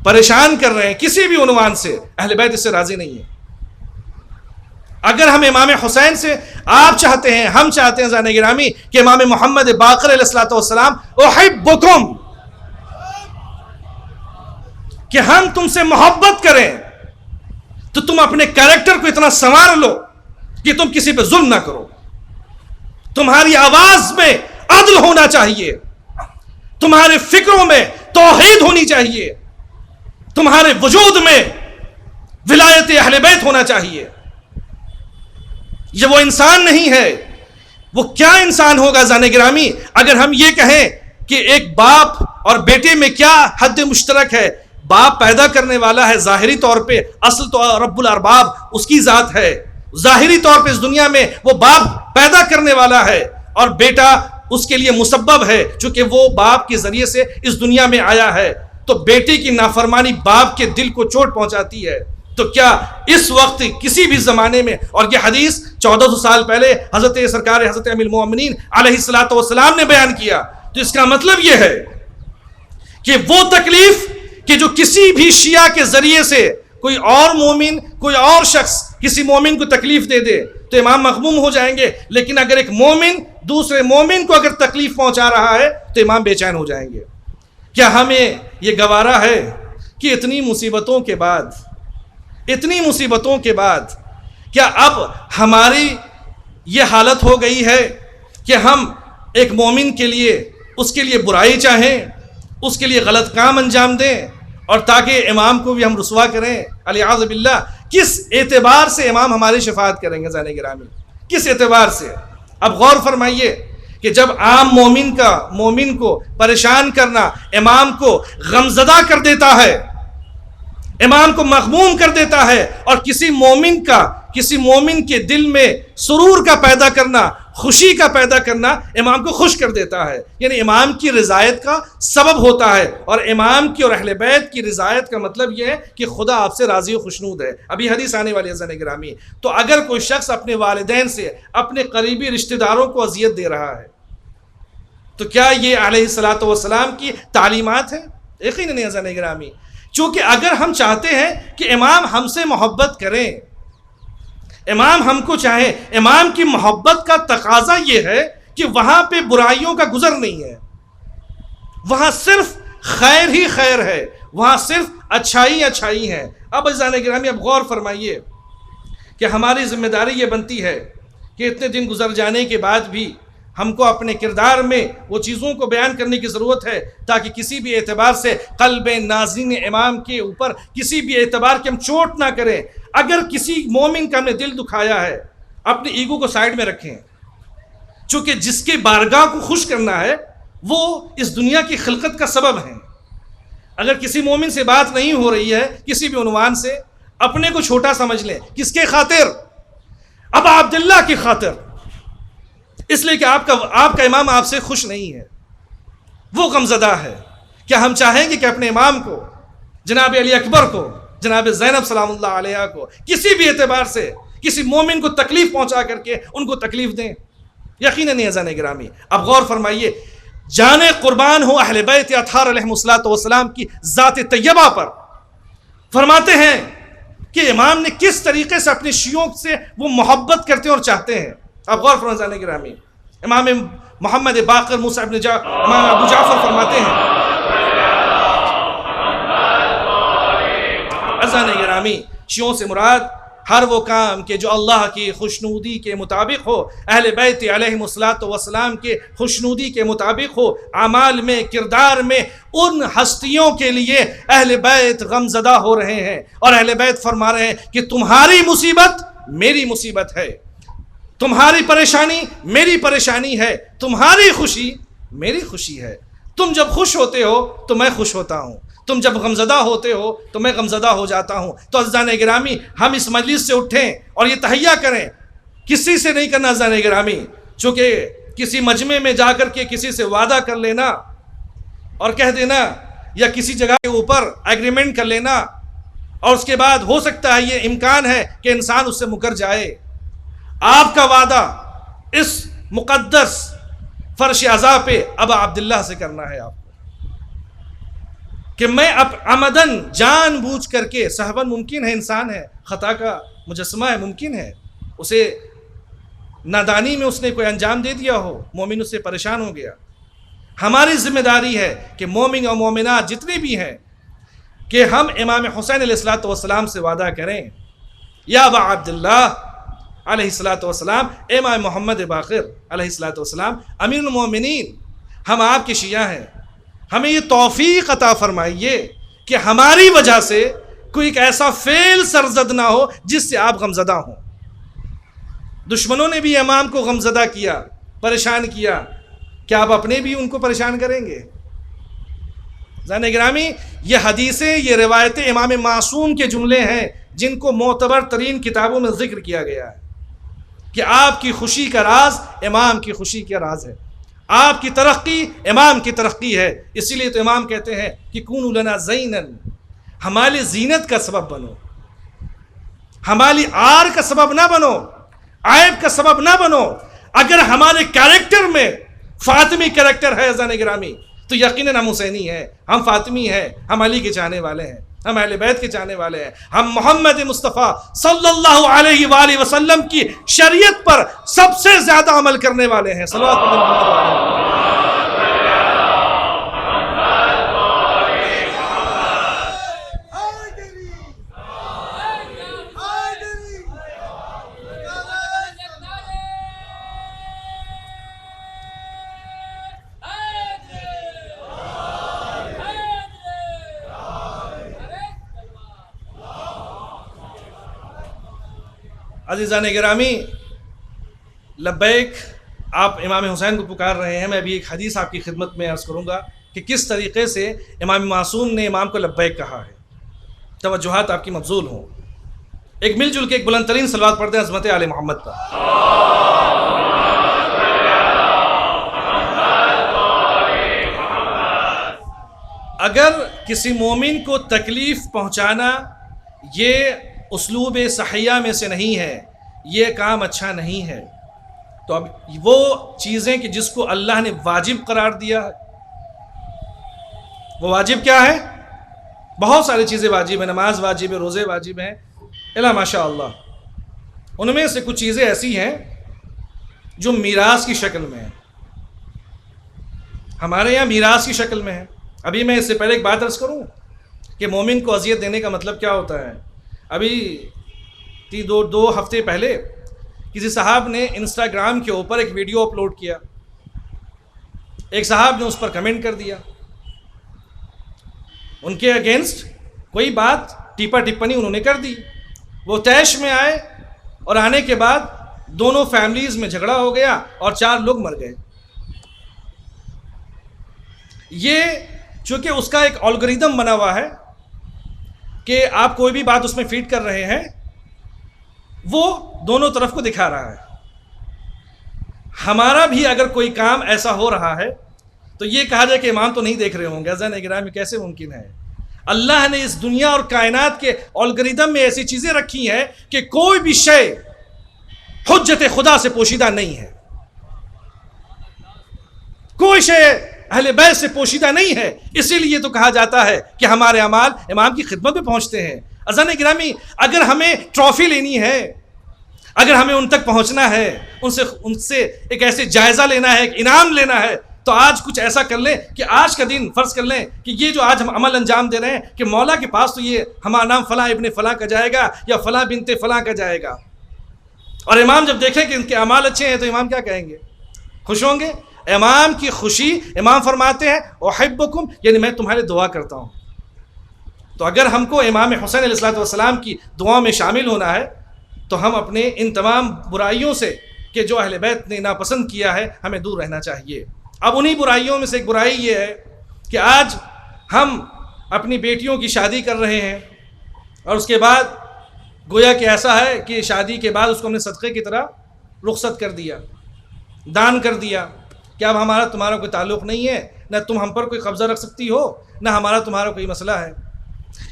پریشان کر رہے ہیں کسی بھی عنوان سے، اہل بیت اس سے راضی نہیں ہے۔ اگر ہم امام حسین سے، آپ چاہتے ہیں، ہم چاہتے ہیں عزیزان گرامی کہ امام محمد باقر علیہ السلام احبکم، کہ ہم تم سے محبت کریں، تو تم اپنے کریکٹر کو اتنا سنوار لو کہ تم کسی پہ ظلم نہ کرو، تمہاری آواز میں عدل ہونا چاہیے، تمہارے فکروں میں توحید ہونی چاہیے، تمہارے وجود میں ولایت اہل بیت ہونا چاہیے۔ یہ وہ انسان نہیں ہے، وہ کیا انسان ہوگا عزیزان گرامی اگر ہم یہ کہیں کہ ایک باپ اور بیٹے میں کیا حد مشترک ہے؟ باپ پیدا کرنے والا ہے ظاہری طور پہ، اصل تو رب الارباب اس کی ذات ہے، ظاہری طور پہ اس دنیا میں وہ باپ پیدا کرنے والا ہے، اور بیٹا اس کے لیے مسبب ہے چونکہ وہ باپ کے ذریعے سے اس دنیا میں آیا ہے۔ تو بیٹے کی نافرمانی باپ کے دل کو چوٹ پہنچاتی ہے، تو کیا اس وقت کسی بھی زمانے میں، اور یہ حدیث 1400 سال پہلے حضرت سرکار حضرت امیر المومنین علیہ السلام نے بیان کیا، تو اس کا مطلب یہ ہے کہ وہ تکلیف کہ جو کسی بھی شیعہ کے ذریعے سے کوئی اور مومن، کوئی اور شخص کسی مومن کو تکلیف دے دے تو امام مغموم ہو جائیں گے، لیکن اگر ایک مومن دوسرے مومن کو اگر تکلیف پہنچا رہا ہے تو امام بے چین ہو جائیں گے۔ کیا ہمیں یہ گوارا ہے کہ اتنی مصیبتوں کے بعد کیا اب ہماری یہ حالت ہو گئی ہے کہ ہم ایک مومن کے لیے اس کے لیے برائی چاہیں، اس کے لیے غلط کام انجام دیں، اور تاکہ امام کو بھی ہم رسوا کریں؟ الیاذ باللہ، کس اعتبار سے امام ہماری شفاعت کریں گے زین گرامی؟ کس اعتبار سے؟ اب غور فرمائیے کہ جب عام مومن کو پریشان کرنا امام کو غمزدہ کر دیتا ہے، امام کو مغموم کر دیتا ہے، اور کسی مومن کے دل میں سرور کا پیدا کرنا، خوشی کا پیدا کرنا امام کو خوش کر دیتا ہے، یعنی امام کی رضایت کا سبب ہوتا ہے۔ اور امام کی اور اہل بیت کی رضایت کا مطلب یہ ہے کہ خدا آپ سے راضی و خوشنود ہے۔ ابھی حدیث آنے والی ہے زین گرامی۔ تو اگر کوئی شخص اپنے والدین سے، اپنے قریبی رشتہ داروں کو اذیت دے رہا ہے، تو کیا یہ علیہ الصلوۃ والسلام کی تعلیمات ہیں؟ یقیناً نہیں زین گرامی۔ چونکہ اگر ہم چاہتے ہیں کہ امام ہم سے محبت کریں، امام ہم کو چاہیں، امام کی محبت کا تقاضا یہ ہے کہ وہاں پہ برائیوں کا گزر نہیں ہے، وہاں صرف خیر ہی خیر ہے، وہاں صرف اچھائی ہے۔ اب عزیزان گرامی، اب غور فرمائیے کہ ہماری ذمہ داری یہ بنتی ہے کہ اتنے دن گزر جانے کے بعد بھی ہم کو اپنے کردار میں وہ چیزوں کو بیان کرنے کی ضرورت ہے تاکہ کسی بھی اعتبار سے قلب ناظرین امام کے اوپر کسی بھی اعتبار کی ہم چوٹ نہ کریں۔ اگر کسی مومن کا ہم نے دل دکھایا ہے، اپنے ایگو کو سائیڈ میں رکھیں، چونکہ جس کے بارگاہ کو خوش کرنا ہے وہ اس دنیا کی خلقت کا سبب ہے۔ اگر کسی مومن سے بات نہیں ہو رہی ہے کسی بھی عنوان سے، اپنے کو چھوٹا سمجھ لیں۔ کس کے خاطر؟ ابا عبداللہ کی خاطر، اس لیے کہ آپ کا امام آپ سے خوش نہیں ہے، وہ غمزدہ ہے۔ کیا ہم چاہیں گے کہ اپنے امام کو، جناب علی اکبر کو، جناب زینب سلام اللہ علیہا کو کسی بھی اعتبار سے کسی مومن کو تکلیف پہنچا کر کے ان کو تکلیف دیں؟ یقیناً نہیں عزیزان گرامی۔ اب غور فرمائیے، جانے قربان ہو اہل بیت اطہار علیہم السلام کی ذات طیبہ پر۔ فرماتے ہیں کہ امام نے کس طریقے سے اپنے شیعوں سے وہ محبت کرتے ہیں اور چاہتے ہیں۔ اب غور فرمائیے عزیزان گرامی، امام محمد باقر موسیٰ ابن امام ابو جعفر فرماتے ہیں، عزیزان گرامی، شیعوں سے مراد ہر وہ کام کہ جو اللہ کی خوشنودی کے مطابق ہو، اہل بیت علیہم السلام کے خوشنودی کے مطابق ہو، اعمال میں، کردار میں، ان ہستیوں کے لیے اہل بیت غمزدہ ہو رہے ہیں، اور اہل بیت فرما رہے ہیں کہ تمہاری مصیبت میری مصیبت ہے، تمہاری پریشانی میری پریشانی ہے، تمہاری خوشی میری خوشی ہے۔ تم جب خوش ہوتے ہو تو میں خوش ہوتا ہوں، تم جب غمزدہ ہوتے ہو تو میں غمزدہ ہو جاتا ہوں۔ تو عزیزان گرامی، ہم اس مجلس سے اٹھیں اور یہ تہیہ کریں، کسی سے نہیں کرنا عزیزان گرامی، چونکہ کسی مجمع میں جا کر کے کسی سے وعدہ کر لینا اور کہہ دینا، یا کسی جگہ کے اوپر ایگریمنٹ کر لینا، اور اس کے بعد ہو سکتا ہے یہ امکان ہے کہ انسان اس سے مکر جائے۔ آپ کا وعدہ اس مقدس فرش عزا پہ ابا عبداللہ سے کرنا ہے آپ کو، کہ میں اب عمدن جان بوجھ کر کے، صحباً ممکن ہے انسان ہے، خطا کا مجسمہ ہے، ممکن ہے اسے نادانی میں اس نے کوئی انجام دے دیا ہو، مومن اس سے پریشان ہو گیا۔ ہماری ذمہ داری ہے کہ مومن اور مومنات جتنے بھی ہیں کہ ہم امام حسین علیہ السلام سے وعدہ کریں، یا ابا عبداللہ علیہ السلام، امام محمد باقر علیہ السلام، امیر المومنین، ہم آپ کے شیعہ ہیں، ہمیں یہ توفیق عطا فرمائیے کہ ہماری وجہ سے کوئی ایک ایسا فعل سرزد نہ ہو جس سے آپ غمزدہ ہوں۔ دشمنوں نے بھی امام کو غمزدہ کیا، پریشان کیا، کیا آپ اپنے بھی ان کو پریشان کریں گے؟ عزیزان گرامی، یہ حدیثیں، یہ روایتیں امام معصوم کے جملے ہیں جن کو معتبر ترین کتابوں میں ذکر کیا گیا ہے کہ آپ کی خوشی کا راز امام کی خوشی کا راز ہے، آپ کی ترقی امام کی ترقی ہے۔ اسی لیے تو امام کہتے ہیں کہ کونوا لنا زینن، ہماری زینت کا سبب بنو، ہماری آر کا سبب نہ بنو، عیب کا سبب نہ بنو۔ اگر ہمارے کیریکٹر میں فاطمی کیریکٹر ہے عزیزان گرامی، تو یقیناً ہم حسینی ہیں، ہم فاطمی ہیں، ہم علی کے چاہنے والے ہیں، ہم اہل بیت کے چاہنے والے ہیں، ہم محمد مصطفیٰ صلی اللہ علیہ وآلہ وسلم کی شریعت پر سب سے زیادہ عمل کرنے والے ہیں۔ صلوات اللہ علیہ عزیزان گرامی، لبیک، آپ امام حسین کو پکار رہے ہیں. میں ابھی ایک حدیث آپ کی خدمت میں عرض کروں گا کہ کس طریقے سے امام معصوم نے امام کو لبیک کہا ہے. توجہات آپ کی مبذول ہوں. ایک مل جل کے ایک بلند ترین صلوات پڑھتے ہیں عظمت آل محمد پر. اگر کسی مومن کو تکلیف پہنچانا یہ اسلوب صحیحہ میں سے نہیں ہے، یہ کام اچھا نہیں ہے، تو اب وہ چیزیں کہ جس کو اللہ نے واجب قرار دیا ہے، وہ واجب کیا ہے؟ بہت ساری چیزیں واجب ہیں. نماز واجب ہے، روزے واجب ہیں، الا ماشاء اللہ. ان میں سے کچھ چیزیں ایسی ہیں جو میراث کی شکل میں ہیں. ہمارے یہاں میراث کی شکل میں ہے. ابھی میں اس سے پہلے ایک بات عرض کروں کہ مومن کو اذیت دینے کا مطلب کیا ہوتا ہے. ابھی دو ہفتے پہلے کسی صاحب نے انسٹاگرام کے اوپر ایک ویڈیو اپلوڈ کیا. ایک صاحب نے اس پر کمنٹ کر دیا، ان کے اگینسٹ کوئی بات ٹیپا ٹپنی انہوں نے کر دی. وہ طیش میں آئے اور آنے کے بعد دونوں فیملیز میں جھگڑا ہو گیا اور 4 لوگ مر گئے. یہ چونکہ اس کا ایک الگوریدم بنا ہوا ہے کہ آپ کوئی بھی بات اس میں فیڈ کر رہے ہیں، وہ دونوں طرف کو دکھا رہا ہے. ہمارا بھی اگر کوئی کام ایسا ہو رہا ہے تو یہ کہا جائے کہ امام تو نہیں دیکھ رہے ہوں گے. عزیزان گرامی، کیسے ممکن ہے؟ اللہ نے اس دنیا اور کائنات کے الگوریدم میں ایسی چیزیں رکھی ہیں کہ کوئی بھی شے حجت خدا سے پوشیدہ نہیں ہے. کوئی شے اہل بیت سے پوشیدہ نہیں ہے. اسی لیے تو کہا جاتا ہے کہ ہمارے اعمال امام کی خدمت میں پہنچتے ہیں. عزیزان گرامی، اگر ہمیں ٹرافی لینی ہے، اگر ہمیں ان تک پہنچنا ہے، ان سے ایک ایسے جائزہ لینا ہے، ایک انعام لینا ہے، تو آج کچھ ایسا کر لیں کہ آج کا دن فرض کر لیں کہ یہ جو آج ہم عمل انجام دے رہے ہیں کہ مولا کے پاس تو یہ ہمارا نام فلاں ابن فلاں کا جائے گا یا فلاں بنت فلاں کا جائے گا. اور امام جب دیکھیں کہ ان کے اعمال اچھے ہیں تو امام کیا کہیں گے؟ خوش ہوں گے. امام کی خوشی، امام فرماتے ہیں احبکم، یعنی میں تمہارے دعا کرتا ہوں. تو اگر ہم کو امام حسین علیہ الصلوۃ والسلام کی دعا میں شامل ہونا ہے تو ہم اپنے ان تمام برائیوں سے کہ جو اہل بیت نے ناپسند کیا ہے ہمیں دور رہنا چاہیے. اب انہی برائیوں میں سے ایک برائی یہ ہے کہ آج ہم اپنی بیٹیوں کی شادی کر رہے ہیں اور اس کے بعد گویا کہ ایسا ہے کہ شادی کے بعد اس کو ہم نے صدقے کی طرح رخصت کر دیا، دان کر دیا کہ اب ہمارا تمہارا کوئی تعلق نہیں ہے، نہ تم ہم پر کوئی قبضہ رکھ سکتی ہو، نہ ہمارا تمہارا کوئی مسئلہ ہے.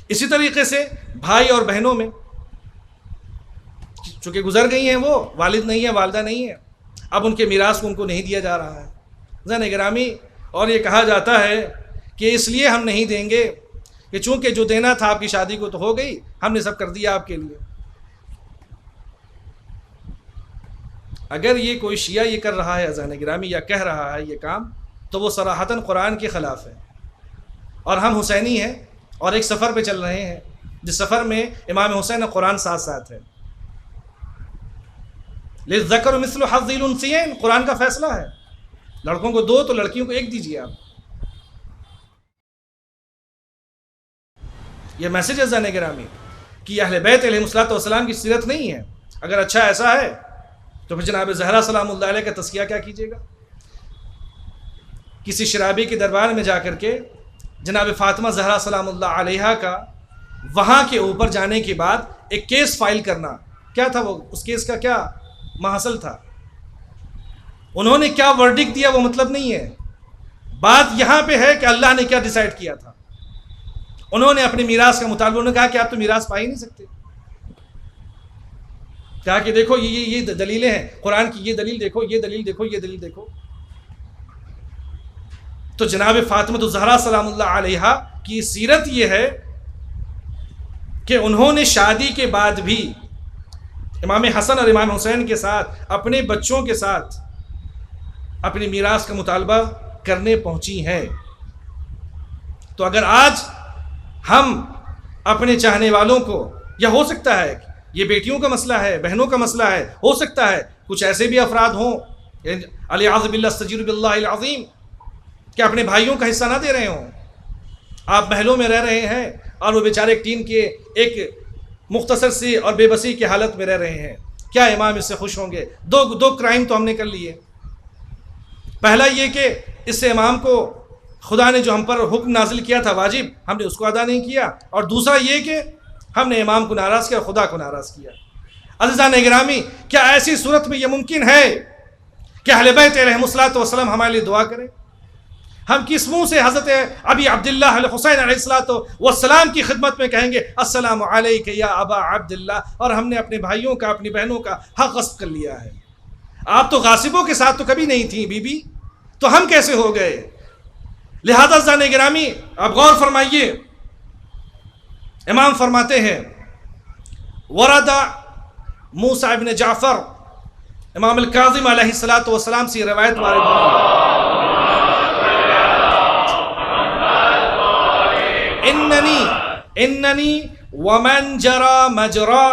اسی طریقے سے بھائی اور بہنوں میں چونکہ گزر گئی ہیں، وہ والد نہیں ہے، والدہ نہیں ہے، اب ان کے میراث کو ان کو نہیں دیا جا رہا ہے. زن گرامی، اور یہ کہا جاتا ہے کہ اس لیے ہم نہیں دیں گے کہ چونکہ جو دینا تھا آپ کی شادی کو تو ہو گئی، ہم نے سب کر دیا آپ کے لیے. اگر یہ کوئی شیعہ یہ کر رہا ہے اذان گرامی یا کہہ رہا ہے یہ کام، تو وہ صراحتاً قرآن کے خلاف ہے. اور ہم حسینی ہیں اور ایک سفر پہ چل رہے ہیں جس سفر میں امام حسین قرآن ساتھ ساتھ ہے. للذکر مثل حظ الانثیین، قرآن کا فیصلہ ہے، لڑکوں کو 2 تو لڑکیوں کو 1 دیجیے آپ. یہ میسیج ہے اذان گرامی کہ اہل بیت علیہ الصلوۃ والسلام کی سیرت نہیں ہے. اگر اچھا ایسا ہے تو پھر جناب زہرا سلام اللہ علیہ کا تزکیہ کیا کیجیے گا؟ کسی شرابی کے دربار میں جا کر کے جناب فاطمہ زہرا سلام اللہ علیہ کا وہاں کے اوپر جانے کے بعد ایک کیس فائل کرنا، کیا تھا وہ؟ اس کیس کا کیا محصل تھا؟ انہوں نے کیا ورڈکٹ دیا وہ مطلب نہیں ہے. بات یہاں پہ ہے کہ اللہ نے کیا ڈیسائیڈ کیا تھا. انہوں نے اپنے میراث کا مطالبہ، انہوں نے کہا کہ آپ تو میراث پا ہی نہیں سکتے. کہا کہ دیکھو یہ دلیلیں ہیں، قرآن کی یہ دلیل دیکھو، یہ دلیل دیکھو، یہ دلیل دیکھو. تو جناب فاطمہ الزہرا سلام اللہ علیہ کی سیرت یہ ہے کہ انہوں نے شادی کے بعد بھی امام حسن اور امام حسین کے ساتھ اپنے بچوں کے ساتھ اپنی میراث کا مطالبہ کرنے پہنچی ہیں. تو اگر آج ہم اپنے چاہنے والوں کو، یا ہو سکتا ہے یہ بیٹیوں کا مسئلہ ہے، بہنوں کا مسئلہ ہے، ہو سکتا ہے کچھ ایسے بھی افراد ہوں الیاذ باللہ استجیر باللہ العظیم کہ اپنے بھائیوں کا حصہ نہ دے رہے ہوں. آپ محلوں میں رہ رہے ہیں اور وہ بیچارے ایک ٹین کے ایک مختصر سی اور بے بسی کی حالت میں رہ رہے ہیں. کیا امام اس سے خوش ہوں گے؟ دو کرائم تو ہم نے کر لیے. پہلا یہ کہ اس سے امام کو خدا نے جو ہم پر حکم نازل کیا تھا واجب، ہم نے اس کو ادا نہیں کیا، اور دوسرا یہ کہ ہم نے امام کو ناراض کیا اور خدا کو ناراض کیا. عزیزان گرامی، کیا ایسی صورت میں یہ ممکن ہے کہ اہل بیت علیہم الصلوۃ والسلام ہمارے لیے دعا کریں؟ ہم کس منہ سے حضرت ابی عبداللہ الحسین علیہ الصلوۃ والسلام کی خدمت میں کہیں گے السلام علیک یا ابا عبداللہ، اور ہم نے اپنے بھائیوں کا، اپنی بہنوں کا حق غصب کر لیا ہے؟ آپ تو غاصبوں کے ساتھ تو کبھی نہیں تھیں بی بی، تو ہم کیسے ہو گئے؟ لہذا عزیزان گرامی آپ غور فرمائیے، امام فرماتے ہیں ورد موسیٰ ابن جعفر، امام الکاظم علیہ الصلوۃ والسلام سے روایت وارد ہوئی، اننی ومن جرى مجرى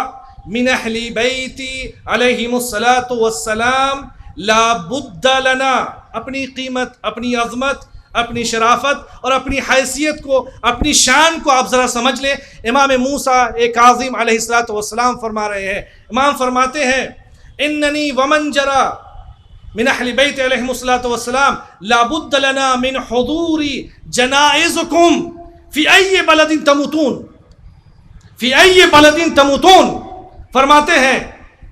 من اہل بیتی علیہم الصلوۃ والسلام لا بد لنا، اپنی قیمت، اپنی عظمت، اپنی شرافت اور اپنی حیثیت کو، اپنی شان کو آپ ذرا سمجھ لیں. امام موسیٰ کاظم علیہ الصلوۃ والسلام فرما رہے ہیں، امام فرماتے ہیں اننی ومن جرى من اہل بیت علیہم الصلوۃ والسلام لا بد لنا من حضور جنائزکم فی ای بلد تموتون، فی ای بلد تموتون. فرماتے ہیں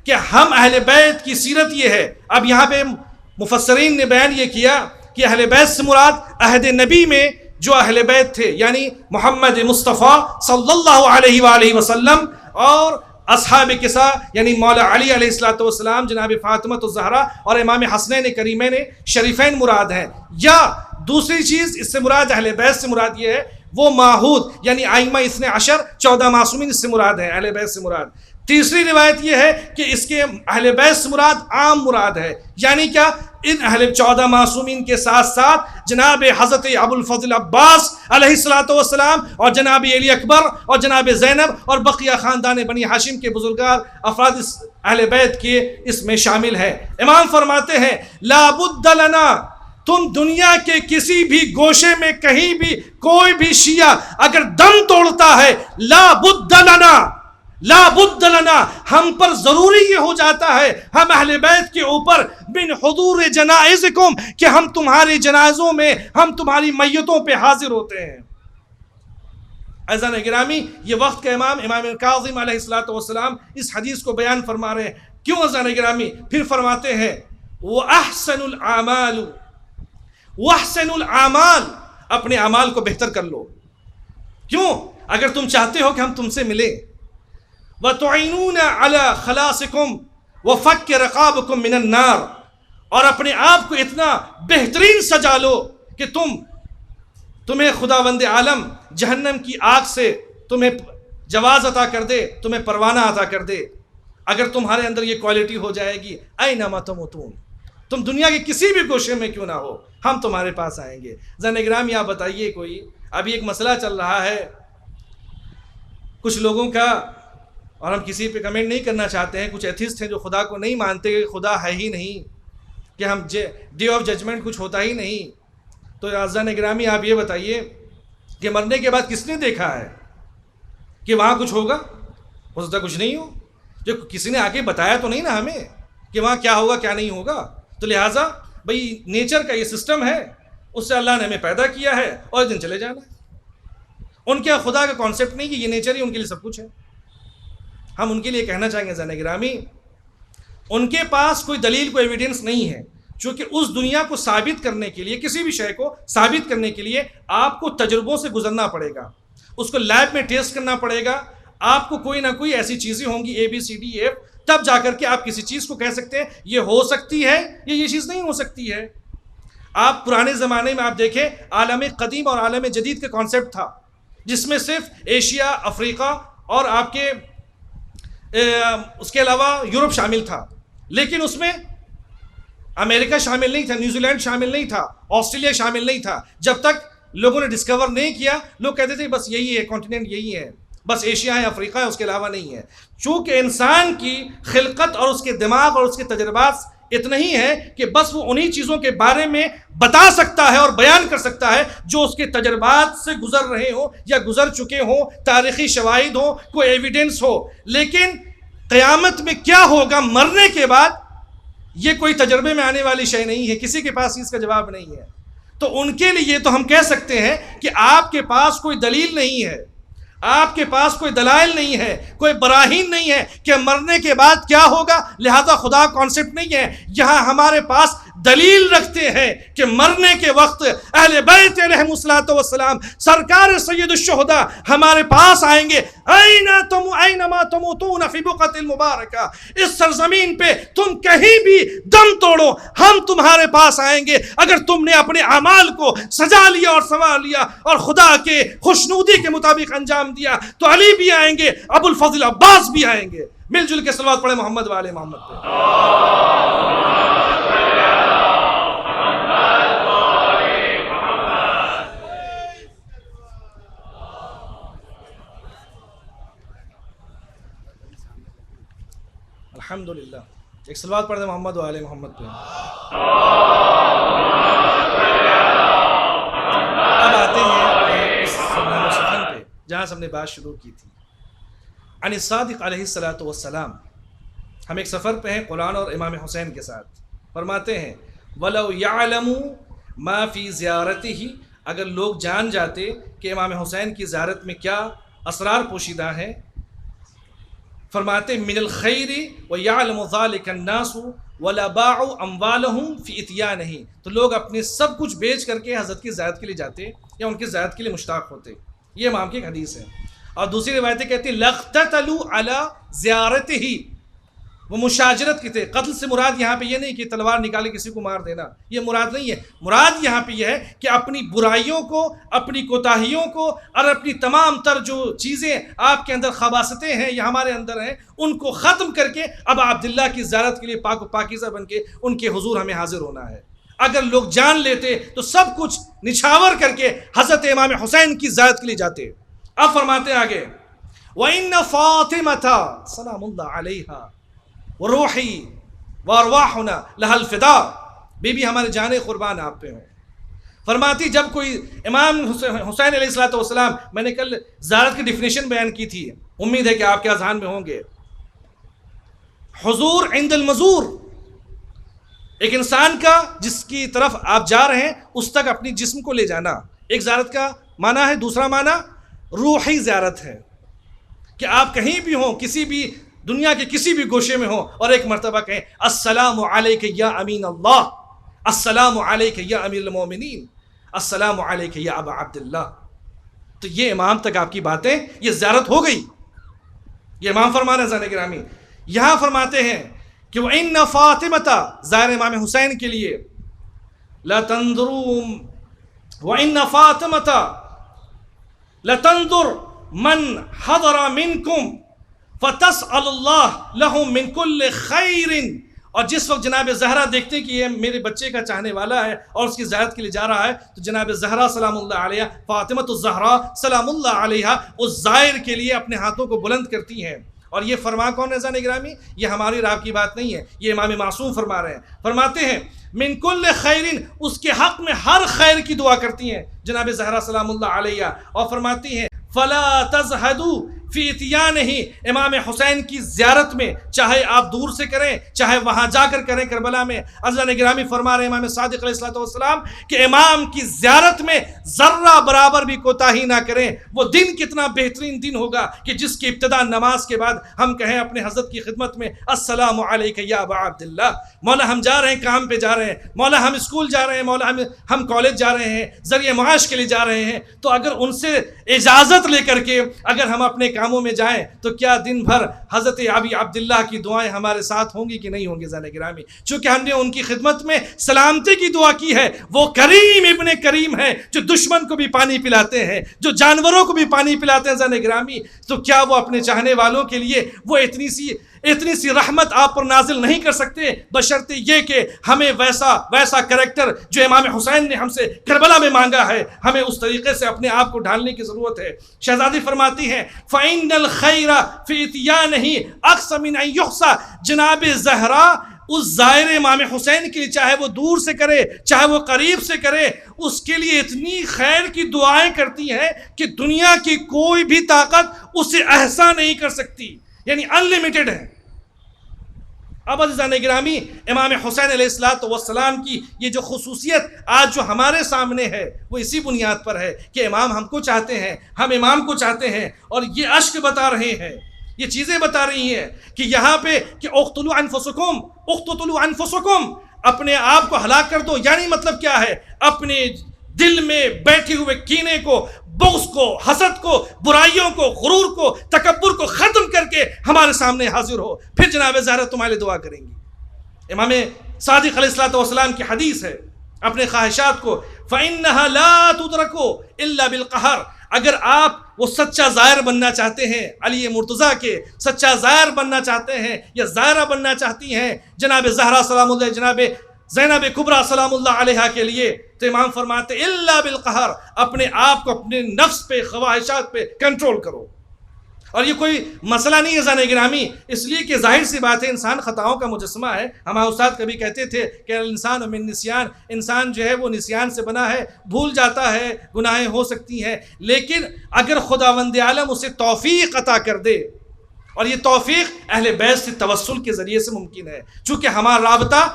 کہ ہم اہل بیت کی سیرت یہ ہے. اب یہاں پہ مفسرین نے بیان یہ کیا کہ اہل بیت سے مراد عہد نبی میں جو اہل بیت تھے، یعنی محمد مصطفیٰ صلی اللہ علیہ وآلہ وسلم اور اصحاب کسا، یعنی مولا علی علیہ الصلوۃ والسلام، جناب فاطمہ الزہرا اور امام حسنین کریمین شریفین مراد ہیں. یا دوسری چیز اس سے مراد اہل بیت سے مراد یہ ہے وہ ماحود، یعنی ائمہ اثنے عشر 14 معصومین اس سے مراد ہیں، اہل بیت سے مراد. تیسری روایت یہ ہے کہ اس کے اہل بیت سے مراد عام مراد ہے، یعنی کیا؟ ان اہل 14 معصومین کے ساتھ ساتھ جناب حضرت ابو الفضل عباس علیہ الصلوۃ والسلام اور جناب علی اکبر اور جناب زینب اور بقیہ خاندان بنی ہاشم کے بزرگار افراد اس اہل بیت کے اس میں شامل ہیں. امام فرماتے ہیں لا بد لنا، تم دنیا کے کسی بھی گوشے میں کہیں بھی کوئی بھی شیعہ اگر دم توڑتا ہے، لا بد لنا، لا بد لنا، ہم پر ضروری یہ ہو جاتا ہے، ہم اہل بیت کے اوپر من حضور جنائزکم، کہ ہم تمہارے جنازوں میں، ہم تمہاری میتوں پہ حاضر ہوتے ہیں. عزیزان گرامی، یہ وقت کا امام کاظم علیہ الصلوۃ والسلام اس حدیث کو بیان فرما رہے ہیں. کیوں عزیزان گرامی؟ پھر فرماتے ہیں وَأَحْسَنُ الْأَعْمَالُ، وَأَحْسَنُ الْأَعْمَالِ، اپنے اعمال کو بہتر کر لو. کیوں؟ اگر تم چاہتے ہو کہ ہم تم سے ملیں. وَتُعِنُونَ عَلَى خَلَاصِكُمْ وَفَكِّ رَقَابِكُمْ مِنَ النَّارِ، اور اپنے آپ کو اتنا بہترین سجا لو کہ تمہیں خداوند عالم جہنم کی آگ سے تمہیں جواز عطا کر دے، تمہیں پروانہ عطا کر دے. اگر تمہارے اندر یہ کوالٹی ہو جائے گی، اَيْنَمَا تَمُوتُونَ، تم دنیا کے کسی بھی گوشے میں کیوں نہ ہو، ہم تمہارے پاس آئیں گے. زن اگرامی آپ بتائیے، کوئی ابھی ایک مسئلہ چل رہا ہے کچھ لوگوں کا، اور ہم کسی پہ کمنٹ نہیں کرنا چاہتے ہیں، کچھ ایتھسٹ ہیں جو خدا کو نہیں مانتے، خدا ہے ہی نہیں، کہ ہم ڈے آف ججمنٹ کچھ ہوتا ہی نہیں. تو عزیزان گرامی آپ یہ بتائیے کہ مرنے کے بعد کس نے دیکھا ہے کہ وہاں کچھ ہوگا؟ ہو سکتا کچھ نہیں ہو، جو کسی نے آ کے بتایا تو نہیں نا ہمیں کہ وہاں کیا ہوگا کیا نہیں ہوگا. تو لہٰذا بھئی نیچر کا یہ سسٹم ہے، اس سے اللہ نے ہمیں پیدا کیا ہے اور ایک دن چلے جانا ہے. ان کے خدا کا کانسیپٹ نہیں کہ یہ نیچر ہی ان کے لیے سب کچھ ہے. ہم ان کے لیے کہنا چاہیں گے زن گرامی، ان کے پاس کوئی دلیل، کوئی ایویڈنس نہیں ہے، چونکہ اس دنیا کو ثابت کرنے کے لیے، کسی بھی شے کو ثابت کرنے کے لیے آپ کو تجربوں سے گزرنا پڑے گا، اس کو لیب میں ٹیسٹ کرنا پڑے گا. آپ کو کوئی نہ کوئی ایسی چیزیں ہوں گی ABCD، تب جا کر کے آپ کسی چیز کو کہہ سکتے ہیں یہ ہو سکتی ہے یا یہ چیز نہیں ہو سکتی ہے. آپ پرانے زمانے میں آپ دیکھیں، عالم قدیم اور عالم جدید کا کانسیپٹ تھا، جس میں صرف ایشیا، افریقہ اور آپ کے اس کے علاوہ یورپ شامل تھا، لیکن اس میں امریکہ شامل نہیں تھا، نیوزی لینڈ شامل نہیں تھا، آسٹریلیا شامل نہیں تھا. جب تک لوگوں نے ڈسکور نہیں کیا، لوگ کہتے تھے بس یہی ہے کانٹیننٹ، یہی ہے، بس ایشیا ہے، افریقہ ہے، اس کے علاوہ نہیں ہے. چونکہ انسان کی خلقت اور اس کے دماغ اور اس کے تجربات اتنا ہی ہے کہ بس وہ انہی چیزوں کے بارے میں بتا سکتا ہے اور بیان کر سکتا ہے جو اس کے تجربات سے گزر رہے ہوں یا گزر چکے ہوں، تاریخی شواہد ہوں، کوئی ایویڈنس ہو. لیکن قیامت میں کیا ہوگا مرنے کے بعد، یہ کوئی تجربے میں آنے والی شے نہیں ہے، کسی کے پاس اس کا جواب نہیں ہے۔ تو ان کے لیے تو ہم کہہ سکتے ہیں کہ آپ کے پاس کوئی دلیل نہیں ہے، آپ کے پاس کوئی دلائل نہیں ہے، کوئی براہین نہیں ہے کہ مرنے کے بعد کیا ہوگا، لہذا خدا کانسیپٹ نہیں ہے۔ یہاں ہمارے پاس دلیل رکھتے ہیں کہ مرنے کے وقت اہل بیت علیہم الصلوۃ والسلام سرکار سید الشہداء ہمارے پاس آئیں گے، اینما تموتون فی بقعۃ المبارکہ، اس سرزمین پہ تم کہیں بھی دم توڑو ہم تمہارے پاس آئیں گے، اگر تم نے اپنے اعمال کو سجا لیا اور سنوار لیا اور خدا کے خوشنودی کے مطابق انجام دیا تو علی بھی آئیں گے، ابو الفضل عباس بھی آئیں گے۔ مل جل کے صلوات پڑھیں محمد وآل محمد پہ۔ الحمدللہ، ایک صلوات پڑھ دیں محمد وآل محمد پہ۔ اب آتے ہیں اس نام سخن پہ جہاں سے ہم نے بات شروع کی تھی، عن الصادق علیہ الصلوۃ والسلام۔ ہم ایک سفر پہ ہیں قرآن اور امام حسین کے ساتھ۔ فرماتے ہیں وَلَوْ يَعْلَمُوا مَا فِي زِيَارَتِهِ، اگر لوگ جان جاتے کہ امام حسین کی زیارت میں کیا اسرار پوشیدہ ہیں، فرماتے من الخیر وَيَعْلَمُ ذَلِكَ النَّاسُ وَلَبَاعُوا أَمْوَالَهُمْ فِي إِتْيَانِهِ، تو لوگ اپنے سب کچھ بیچ کر کے حضرت کی زیارت کے لیے جاتے یا ان کی زیارت کے لیے مشتاق ہوتے۔ یہ امام کی ایک حدیث ہے۔ اور دوسری روایتیں کہتی ہیں لَاقْتَتَلُوا عَلَى زِيَارَتِهِ، وہ مشاجرت کی تھے۔ قتل سے مراد یہاں پہ یہ نہیں کہ تلوار نکالے کسی کو مار دینا، یہ مراد نہیں ہے۔ مراد یہاں پہ یہ ہے کہ اپنی برائیوں کو، اپنی کوتاہیوں کو اور اپنی تمام تر جو چیزیں آپ کے اندر خباثتیں ہیں یا ہمارے اندر ہیں ان کو ختم کر کے اب عبداللہ کی زیارت کے لیے پاک و پاکیزہ بن کے ان کے حضور ہمیں حاضر ہونا ہے۔ اگر لوگ جان لیتے تو سب کچھ نچھاور کر کے حضرت امام حسین کی زیارت کے لیے جاتے۔ اب فرماتے ہیں آگے وَإِنَّ فَاطِمَةَ سلام اللہ علیہا وروحی وارواحنا لہا الفداء، بی بی ہمارے جانے قربان آپ پہ ہوں۔ فرماتی جب کوئی امام حسین علیہ الصلوۃ والسلام، میں نے کل زیارت کی ڈیفینیشن بیان کی تھی، امید ہے کہ آپ کے اذہان میں ہوں گے۔ حضور عند المزور، ایک انسان کا جس کی طرف آپ جا رہے ہیں اس تک اپنی جسم کو لے جانا، ایک زیارت کا معنی ہے۔ دوسرا معنی روحی زیارت ہے کہ آپ کہیں بھی ہوں، کسی بھی دنیا کے کسی بھی گوشے میں ہوں اور ایک مرتبہ کہیں السلام علیک یا امین اللہ، السلام علیک یا امیر المومنین، السلام علیک یا ابا عبداللہ، تو یہ امام تک آپ کی باتیں، یہ زیارت ہو گئی۔ یہ امام فرما رہے ہیں زانے گرامی۔ یہاں فرماتے ہیں کہ وَإِنَّ فَاطِمَةَ، ظاہر امام حسین کے لیے، لَتَنْظُرُ وَإِنَّ فَاطِمَةَ لَتَنْظُرْ مَنْ حَضَرَ مِنْكُمْ فَتَسْأَلُ اللَّهُ لَهُمْ مِنْ كُلِّ خَيْرٍ، اور جس وقت جناب زہرا دیکھتے کہ یہ میرے بچے کا چاہنے والا ہے اور اس کی زیارت کے لیے جا رہا ہے، تو جناب زہرا سلام اللہ علیہ، فاطمۃ الزہرا سلام اللہ علیہ، اس زائر کے لیے اپنے ہاتھوں کو بلند کرتی ہیں۔ اور یہ فرما کون ہے زانے گرامی؟ یہ ہماری اور آپ کی بات نہیں ہے، یہ امام معصوم فرما رہے ہیں۔ فرماتے ہیں من کل خیرین، اس کے حق میں ہر خیر کی دعا کرتی ہیں جناب زہرا سلام اللہ علیہ، اور فرماتی ہیں فلا تزہدوا فی اتیانہ، امام حسین کی زیارت میں چاہے آپ دور سے کریں چاہے وہاں جا کر کریں کربلا میں۔ عزیزان گرامی فرما رہے ہیں امام صادق علیہ الصلوۃ والسلام کہ امام کی زیارت میں ذرہ برابر بھی کوتاہی نہ کریں۔ وہ دن کتنا بہترین دن ہوگا کہ جس کی ابتدا نماز کے بعد ہم کہیں اپنے حضرت کی خدمت میں السلام علیک یا ابا عبداللہ، مولا ہم جا رہے ہیں، کام پہ جا رہے ہیں، مولا ہم اسکول جا رہے ہیں، مولا ہم کالج جا رہے ہیں، ذریعہ معاش کے لیے جا رہے ہیں، تو اگر ان سے اجازت لے کر کے اگر ہم اپنے کاموں میں جائیں تو کیا دن بھر حضرت ابی عبداللہ کی دعائیں ہمارے ساتھ ہوں گی کہ نہیں ہوں گی؟ زانے گرامی چونکہ ہم نے ان کی خدمت میں سلامتی کی دعا کی ہے، وہ کریم ابن کریم ہے جو دشمن کو بھی پانی پلاتے ہیں، جو جانوروں کو بھی پانی پلاتے ہیں۔ زانے گرامی تو کیا وہ اپنے چاہنے والوں کے لیے وہ اتنی سی رحمت آپ پر نازل نہیں کر سکتے؟ بشرطے یہ کہ ہمیں ویسا کریکٹر جو امام حسین نے ہم سے کربلا میں مانگا ہے، ہمیں اس طریقے سے اپنے آپ کو ڈھالنے کی ضرورت ہے۔ شہزادی فرماتی ہیں فَإِنَّ الْخَيْرَ فِي إِتْيَانِهِ أَقْصَ مِنْ أَنْ يُحْصَى، جناب زہرا اس ظاہر امام حسین کے لیے چاہے وہ دور سے کرے چاہے وہ قریب سے کرے، اس کے لیے اتنی خیر کی دعائیں کرتی ہیں کہ دنیا کی کوئی بھی طاقت اسے احسا نہیں کر سکتی، یعنی انلیمیٹڈ ہے۔ اب عزیزان گرامی، امام حسین علیہ السلام کی یہ جو خصوصیت آج جو ہمارے سامنے ہے وہ اسی بنیاد پر ہے کہ امام ہم کو چاہتے ہیں، ہم امام کو چاہتے ہیں، اور یہ اشک بتا رہے ہیں، یہ چیزیں بتا رہی ہیں کہ یہاں پہ کہ اقتلوا انفسکم، اپنے آپ کو ہلاک کر دو، یعنی مطلب کیا ہے؟ اپنے دل میں بیٹھے ہوئے کینے کو، بغض کو، حسد کو، برائیوں کو، غرور کو، تکبر کو ختم کر کے ہمارے سامنے حاضر ہو، پھر جناب زہرا تمہارے لیے دعا کریں گی۔ امام صادق علیہ السلام کی حدیث ہے، اپنے خواہشات کو فَإِنَّهَا لَا تُدْرَكُ إِلَّا بِالْقَهْرِ، اگر آپ وہ سچا زائر بننا چاہتے ہیں، علی مرتضیٰ کے سچا زائر بننا چاہتے ہیں یا زائرہ بننا چاہتی ہیں جناب زہرا سلام اللہ، جناب زینب کبریٰ سلام اللہ علیہا کے لیے، تو امام فرماتے الا بالقہر، اپنے آپ کو اپنے نفس پہ، خواہشات پہ کنٹرول کرو۔ اور یہ کوئی مسئلہ نہیں ہے زان گرامی، اس لیے کہ ظاہر سی بات ہے انسان خطاؤں کا مجسمہ ہے۔ ہمارے استاد کبھی کہتے تھے کہ الانسان من نسیان، انسان جو ہے وہ نسیان سے بنا ہے، بھول جاتا ہے، گناہیں ہو سکتی ہیں، لیکن اگر خداوند عالم اسے توفیق عطا کر دے، اور یہ توفیق اہل بیت سے توسل کے ذریعے سے ممکن ہے، چونکہ ہمارا رابطہ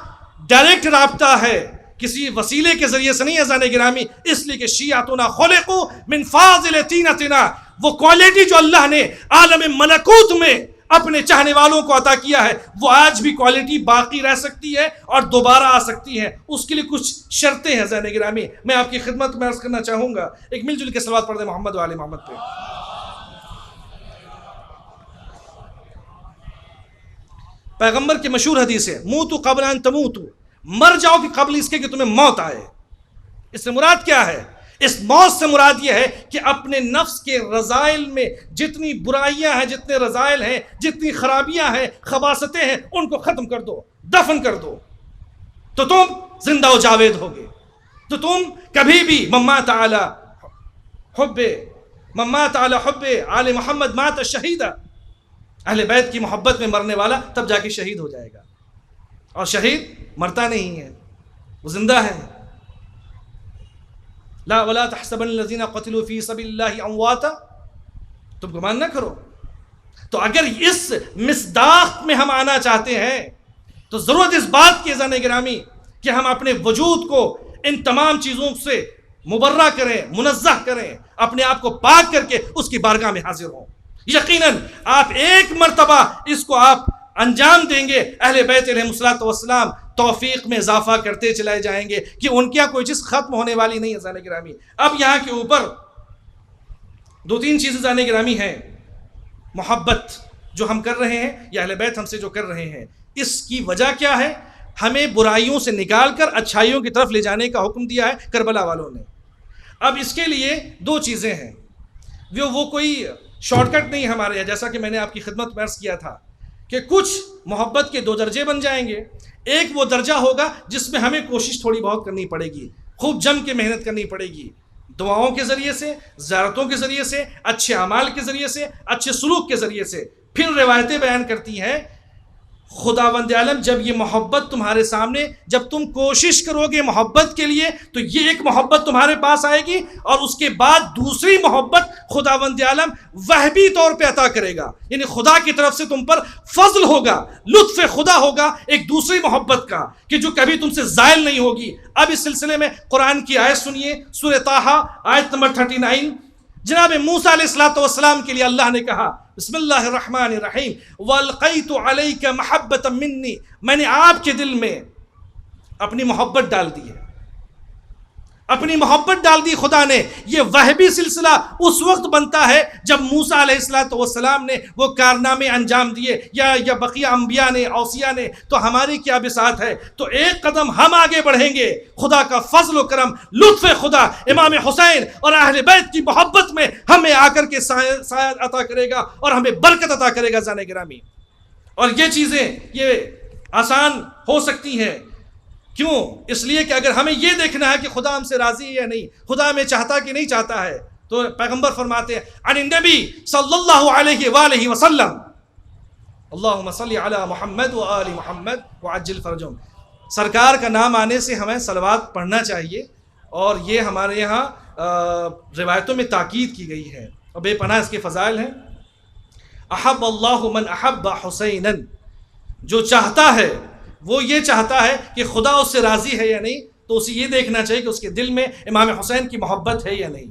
ڈائریکٹ رابطہ ہے، کسی وسیلے کے ذریعے سے نہیں ہے زان گرامی، اس لیے کہ شیعتنا خلقوا من فاضل طینتنا، وہ کوالٹی جو اللہ نے عالم ملکوت میں اپنے چاہنے والوں کو عطا کیا ہے، وہ آج بھی کوالٹی باقی رہ سکتی ہے اور دوبارہ آ سکتی ہے۔ اس کے لیے کچھ شرطیں ہیں زان گرامی، میں آپ کی خدمت میں عرض کرنا چاہوں گا۔ ایک مل جل کے صلوات پڑھ دیں محمد و آل محمد پہ۔ پیغمبر کی مشہور حدیث ہے موتو قبل ان تموتو، مر جاؤ کہ قبل اس کے کہ تمہیں موت آئے۔ اس سے مراد کیا ہے؟ اس موت سے مراد یہ ہے کہ اپنے نفس کے رذائل میں جتنی برائیاں ہیں، جتنے رذائل ہیں، جتنی خرابیاں ہیں، خباثتیں ہیں، ان کو ختم کر دو، دفن کر دو، تو تم زندہ و جاوید ہوگے، تو تم کبھی بھی ممات علی حب آل محمد مات شہیدہ، اہل بیت کی محبت میں مرنے والا تب جا کے شہید ہو جائے گا، اور شہید مرتا نہیں ہے، وہ زندہ ہے۔ لا ولا تحسبن الذين قتلوا في سبيل الله امواتا، تم گمان نہ کرو۔ تو اگر اس مصداق میں ہم آنا چاہتے ہیں تو ضرورت اس بات کی زان گرامی کہ ہم اپنے وجود کو ان تمام چیزوں سے مبرہ کریں، منزہ کریں، اپنے آپ کو پاک کر کے اس کی بارگاہ میں حاضر ہوں۔ یقیناً آپ ایک مرتبہ اس کو آپ انجام دیں گے، اہل بیت علیہ السلام توفیق میں اضافہ کرتے چلائے جائیں گے کہ ان کی کوئی چیز ختم ہونے والی نہیں ہے زان گرامی۔ اب یہاں کے اوپر دو تین چیزیں زان گرامی ہیں۔ محبت جو ہم کر رہے ہیں یا اہل بیت ہم سے جو کر رہے ہیں، اس کی وجہ کیا ہے؟ ہمیں برائیوں سے نکال کر اچھائیوں کی طرف لے جانے کا حکم دیا ہے کربلا والوں نے۔ اب اس کے لیے دو چیزیں ہیں، وہ کوئی شارٹ کٹ نہیں ہمارے یہاں، جیسا کہ میں نے آپ کی خدمت میں عرض کیا تھا کہ کچھ محبت کے دو درجے بن جائیں گے۔ ایک وہ درجہ ہوگا جس میں ہمیں کوشش تھوڑی بہت کرنی پڑے گی، خوب جم کے محنت کرنی پڑے گی، دعاؤں کے ذریعے سے، زیارتوں کے ذریعے سے، اچھے اعمال کے ذریعے سے، اچھے سلوک کے ذریعے سے۔ پھر روایتیں بیان کرتی ہیں خداوند عالم جب یہ محبت تمہارے سامنے، جب تم کوشش کرو گے محبت کے لیے تو یہ ایک محبت تمہارے پاس آئے گی، اور اس کے بعد دوسری محبت خداوند عالم وہبی طور پہ عطا کرے گا، یعنی خدا کی طرف سے تم پر فضل ہوگا، لطف خدا ہوگا ایک دوسری محبت کا کہ جو کبھی تم سے زائل نہیں ہوگی۔ اب اس سلسلے میں قرآن کی آیت سنیے، سورہ طٰہٰ آیت نمبر 39۔ جناب موسیٰ علیہ السلام کے لیے اللہ نے کہا بسم اللہ الرحمن الرحیم وَأَلْقَيْتُ عَلَيْكَ مَحَبَّةً مِّنِّي، میں نے آپ کے دل میں اپنی محبت ڈال دی ہے، اپنی محبت ڈال دی خدا نے۔ یہ وہبی سلسلہ اس وقت بنتا ہے جب موسیٰ علیہ السلام نے وہ کارنامے انجام دیے یا بقیہ انبیاء نے، اوصیاء نے، تو ہماری کیا بساط ہے؟ تو ایک قدم ہم آگے بڑھیں گے، خدا کا فضل و کرم، لطف خدا امام حسین اور اہل بیت کی محبت میں ہمیں آ کر کے سایہ عطا کرے گا اور ہمیں برکت عطا کرے گا زان گرامی۔ اور یہ چیزیں یہ آسان ہو سکتی ہیں، کیوں؟ اس لیے کہ اگر ہمیں یہ دیکھنا ہے کہ خدا ہم سے راضی ہے یا نہیں، خدا ہمیں چاہتا کہ نہیں چاہتا ہے، تو پیغمبر فرماتے ہیں عن النبی صلی اللہ علیہ وآلہ وسلم اللہم صلی علی محمد و آل محمد وعجل فرجہم، سرکار کا نام آنے سے ہمیں صلوات پڑھنا چاہیے، اور یہ ہمارے یہاں روایتوں میں تاکید کی گئی ہے اور بے پناہ اس کے فضائل ہیں۔ احب اللہ من احب حسینا، جو چاہتا ہے وہ یہ چاہتا ہے کہ خدا اس سے راضی ہے یا نہیں، تو اسے یہ دیکھنا چاہیے کہ اس کے دل میں امام حسین کی محبت ہے یا نہیں۔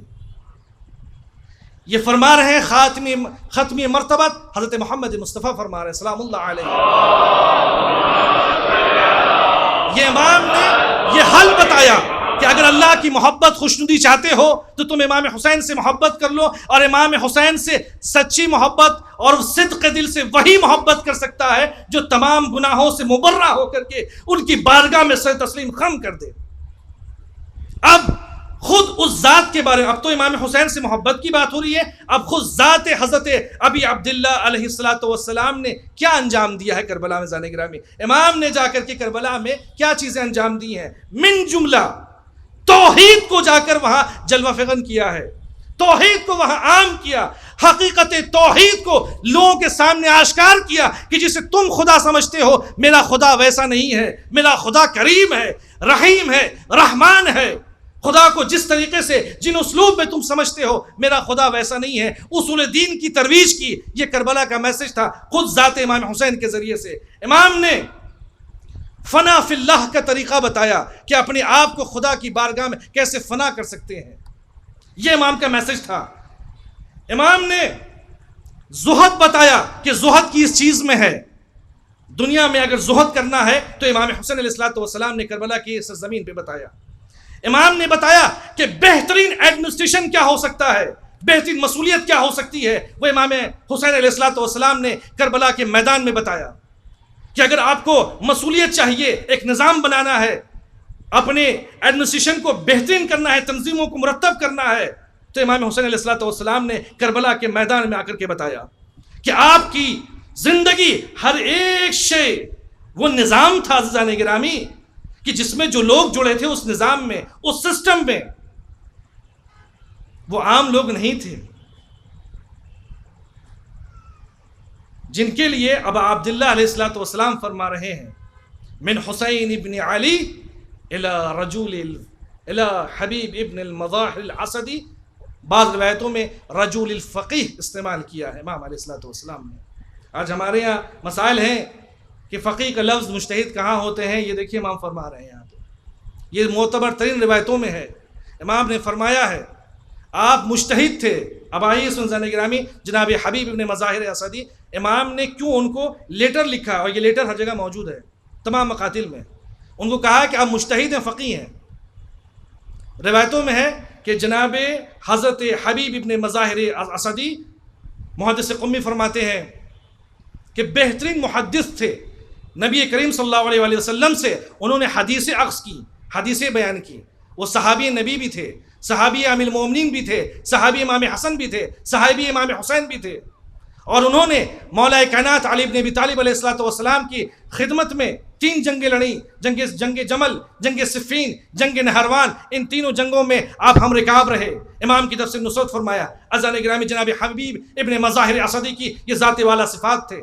یہ فرما رہے ہیں ختمی مرتبت حضرت محمد مصطفیٰ فرما رہے ہیں سلام اللہ علیہ۔ یہ امام نے یہ حل بتایا کہ اگر اللہ کی محبت خوشنودی چاہتے ہو تو تم امام حسین سے محبت کر لو، اور امام حسین سے سچی محبت اور صدق دل سے وہی محبت کر سکتا ہے جو تمام گناہوں سے مبرہ ہو کر کے ان کی بارگاہ میں سر تسلیم خم کر دے۔ اب خود اس ذات کے بارے میں، اب تو امام حسین سے محبت کی بات ہو رہی ہے، اب خود ذات حضرت ابی عبداللہ علیہ السلام نے کیا انجام دیا ہے کربلا میں زان گرامی۔ امام نے جا کر کے کربلا میں کیا چیزیں انجام دی ہیں، من جملہ توحید کو جا کر وہاں جلوہ فغن کیا ہے، توحید کو وہاں عام کیا، حقیقت توحید کو لوگوں کے سامنے آشکار کیا کہ جسے تم خدا سمجھتے ہو میرا خدا ویسا نہیں ہے، میرا خدا کریم ہے، رحیم ہے، رحمان ہے۔ خدا کو جس طریقے سے جن اسلوب میں تم سمجھتے ہو میرا خدا ویسا نہیں ہے۔ اصول دین کی ترویج کی، یہ کربلا کا میسج تھا خود ذات امام حسین کے ذریعے سے۔ امام نے فنا فی اللہ کا طریقہ بتایا کہ اپنے آپ کو خدا کی بارگاہ میں کیسے فنا کر سکتے ہیں، یہ امام کا میسج تھا۔ امام نے زہد بتایا کہ زہد کی اس چیز میں ہے، دنیا میں اگر زہد کرنا ہے تو امام حسین علیہ السلام نے کربلا کی سرزمین پہ بتایا۔ امام نے بتایا کہ بہترین ایڈمنسٹریشن کیا ہو سکتا ہے، بہترین مسئولیت کیا ہو سکتی ہے، وہ امام حسین علیہ السلام نے کربلا کے میدان میں بتایا کہ اگر آپ کو مسئولیت چاہیے، ایک نظام بنانا ہے، اپنے ایڈمنسٹریشن کو بہترین کرنا ہے، تنظیموں کو مرتب کرنا ہے، تو امام حسین علیہ السلام نے کربلا کے میدان میں آ کر کے بتایا کہ آپ کی زندگی ہر ایک شے وہ نظام تھا عزیزان گرامی، کہ جس میں جو لوگ جڑے تھے اس نظام میں، اس سسٹم میں، وہ عام لوگ نہیں تھے، جن کے لیے ابا عبداللہ علیہ السلام فرما رہے ہیں من حسین ابن علی الى حبیب ابن المظاہر الاسدی، بعض روایتوں میں رجل الفقیہ استعمال کیا ہے امام علیہ السلام نے۔ آج ہمارے یہاں مسائل ہیں کہ فقیہ کا لفظ مجتہد کہاں ہوتے ہیں، یہ دیکھیے امام فرما رہے ہیں یہاں پہ، یہ معتبر ترین روایتوں میں ہے۔ امام نے فرمایا ہے آپ مجتہد تھے۔ اب آئیے سنزان گرامی، جناب حبیب ابن مظاہر اسدی، امام نے کیوں ان کو لیٹر لکھا، اور یہ لیٹر ہر جگہ موجود ہے تمام مقاتل میں، ان کو کہا کہ آپ مجتہد ہیں، فقیہ ہیں۔ روایتوں میں ہے کہ جناب حضرت حبیب ابن مظاہر اسدی محدث قمی فرماتے ہیں کہ بہترین محدث تھے، نبی کریم صلی اللہ علیہ وسلم سے انہوں نے حدیثیں اخذ کی، حدیثیں بیان کی، وہ صحابی نبی بھی تھے، صحابی امیر المومنین بھی تھے، صحابی امام حسن بھی تھے، صحابی امام حسین بھی تھے، اور انہوں نے مولا کائنات علی بن ابی طالب علیہ السلام کی خدمت میں 3 جنگیں لڑیں، جنگ جمل، جنگ صفین، جنگ نہروان، ان تینوں جنگوں میں آپ ہم رکاب رہے، امام کی طرف سے نصرت فرمایا۔ عزیزان گرامی، جناب حبیب ابن مظاہر اسدی کی یہ ذات والا صفات تھے۔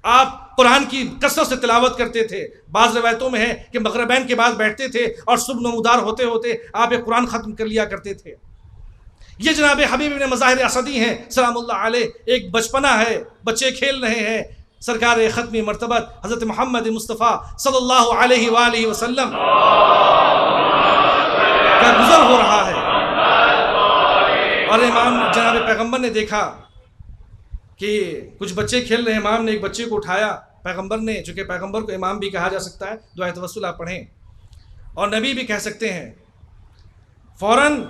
آپ قرآن کی کثرت سے تلاوت کرتے تھے، بعض روایتوں میں ہے کہ مغربین کے بعد بیٹھتے تھے اور صبح نمودار ہوتے ہوتے آپ ایک قرآن ختم کر لیا کرتے تھے۔ یہ جناب حبیب ابن مظاہر اسدی ہیں سلام اللہ علیہ، ایک بچپنا ہے، بچے کھیل رہے ہیں، سرکار ختمی مرتبت حضرت محمد مصطفیٰ صلی اللہ علیہ وآلہ وسلم کا گزر ہو رہا ہے، اور امام جناب پیغمبر نے دیکھا کہ کچھ بچے کھیل رہے ہیں، امام نے ایک بچے کو اٹھایا، پیغمبر نے، چونکہ پیغمبر کو امام بھی کہا جا سکتا ہے، دعائے توسل آپ پڑھیں، اور نبی بھی کہہ سکتے ہیں، فوراً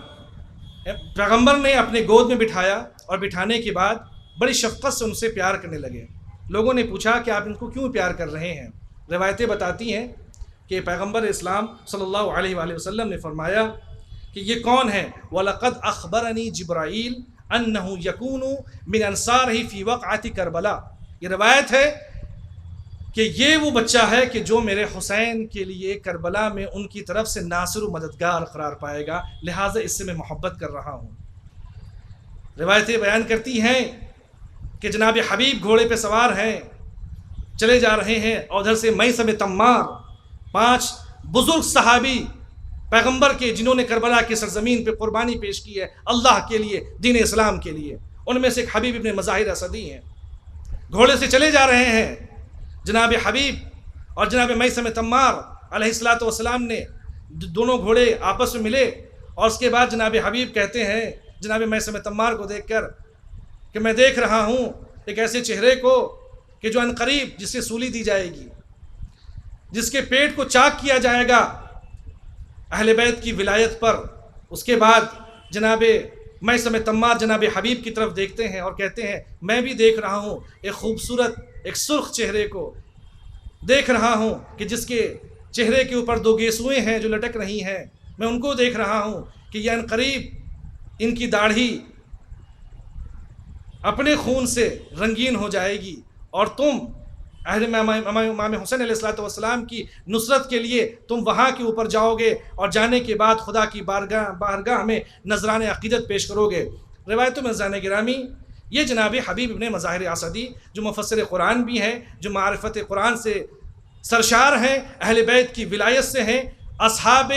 پیغمبر نے اپنے گود میں بٹھایا، اور بٹھانے کے بعد بڑی شفقت سے ان سے پیار کرنے لگے۔ لوگوں نے پوچھا کہ آپ ان کو کیوں پیار کر رہے ہیں؟ روایتیں بتاتی ہیں کہ پیغمبر اسلام صلی اللہ علیہ وآلہ وسلم نے فرمایا کہ یہ کون ہے؟ وَلَقَدْ أَخْبَرَنِي جِبْرَائِيل أَنَّهُ يَكُونُ مِنْ أَنصَارِهِ فِي وَقْعَةِ کربلا۔ یہ روایت ہے کہ یہ وہ بچہ ہے کہ جو میرے حسین کے لیے کربلا میں ان کی طرف سے ناصر و مددگار قرار پائے گا، لہٰذا اس سے میں محبت کر رہا ہوں۔ روایتیں بیان کرتی ہیں کہ جناب حبیب گھوڑے پہ سوار ہیں، چلے جا رہے ہیں، اور ادھر سے میثم تمار، 5 بزرگ صحابی پیغمبر کے جنہوں نے کربلا کی سرزمین پہ قربانی پیش کی ہے اللہ کے لیے، دین اسلام کے لیے، ان میں سے ایک حبیب ابن مظاہر اسدی ہیں، گھوڑے سے چلے جا رہے ہیں۔ جناب حبیب اور جناب میثم تمار علیہ الصلوۃ والسلام نے دونوں گھوڑے آپس میں ملے، اور اس کے بعد جناب حبیب کہتے ہیں جناب میثم تمار کو دیکھ کر کہ میں دیکھ رہا ہوں ایک ایسے چہرے کو کہ جو عنقریب جس سے سولی دی جائے گی، جس کے پیٹ کو چاک کیا جائے گا اہل بیت کی ولایت پر۔ اس کے بعد جناب میثم تمار جناب حبیب کی طرف دیکھتے ہیں اور کہتے ہیں میں بھی دیکھ رہا ہوں ایک خوبصورت ایک سرخ چہرے کو، دیکھ رہا ہوں کہ جس کے چہرے کے اوپر دو گیسوئیں ہیں جو لٹک رہی ہیں، میں ان کو دیکھ رہا ہوں کہ یہ عنقریب ان کی داڑھی اپنے خون سے رنگین ہو جائے گی، اور تم اہل امام حسین علیہ الصلوۃ والسلام کی نصرت کے لیے تم وہاں کے اوپر جاؤ گے، اور جانے کے بعد خدا کی بارگاہ میں نذران عقیدت پیش کرو گے۔ روایتوں میں عزیزان گرامی یہ جناب حبیب ابن مظاہر اسدی جو مفسر قرآن بھی ہیں، جو معرفت قرآن سے سرشار ہیں، اہل بیت کی ولایت سے ہیں، اصحاب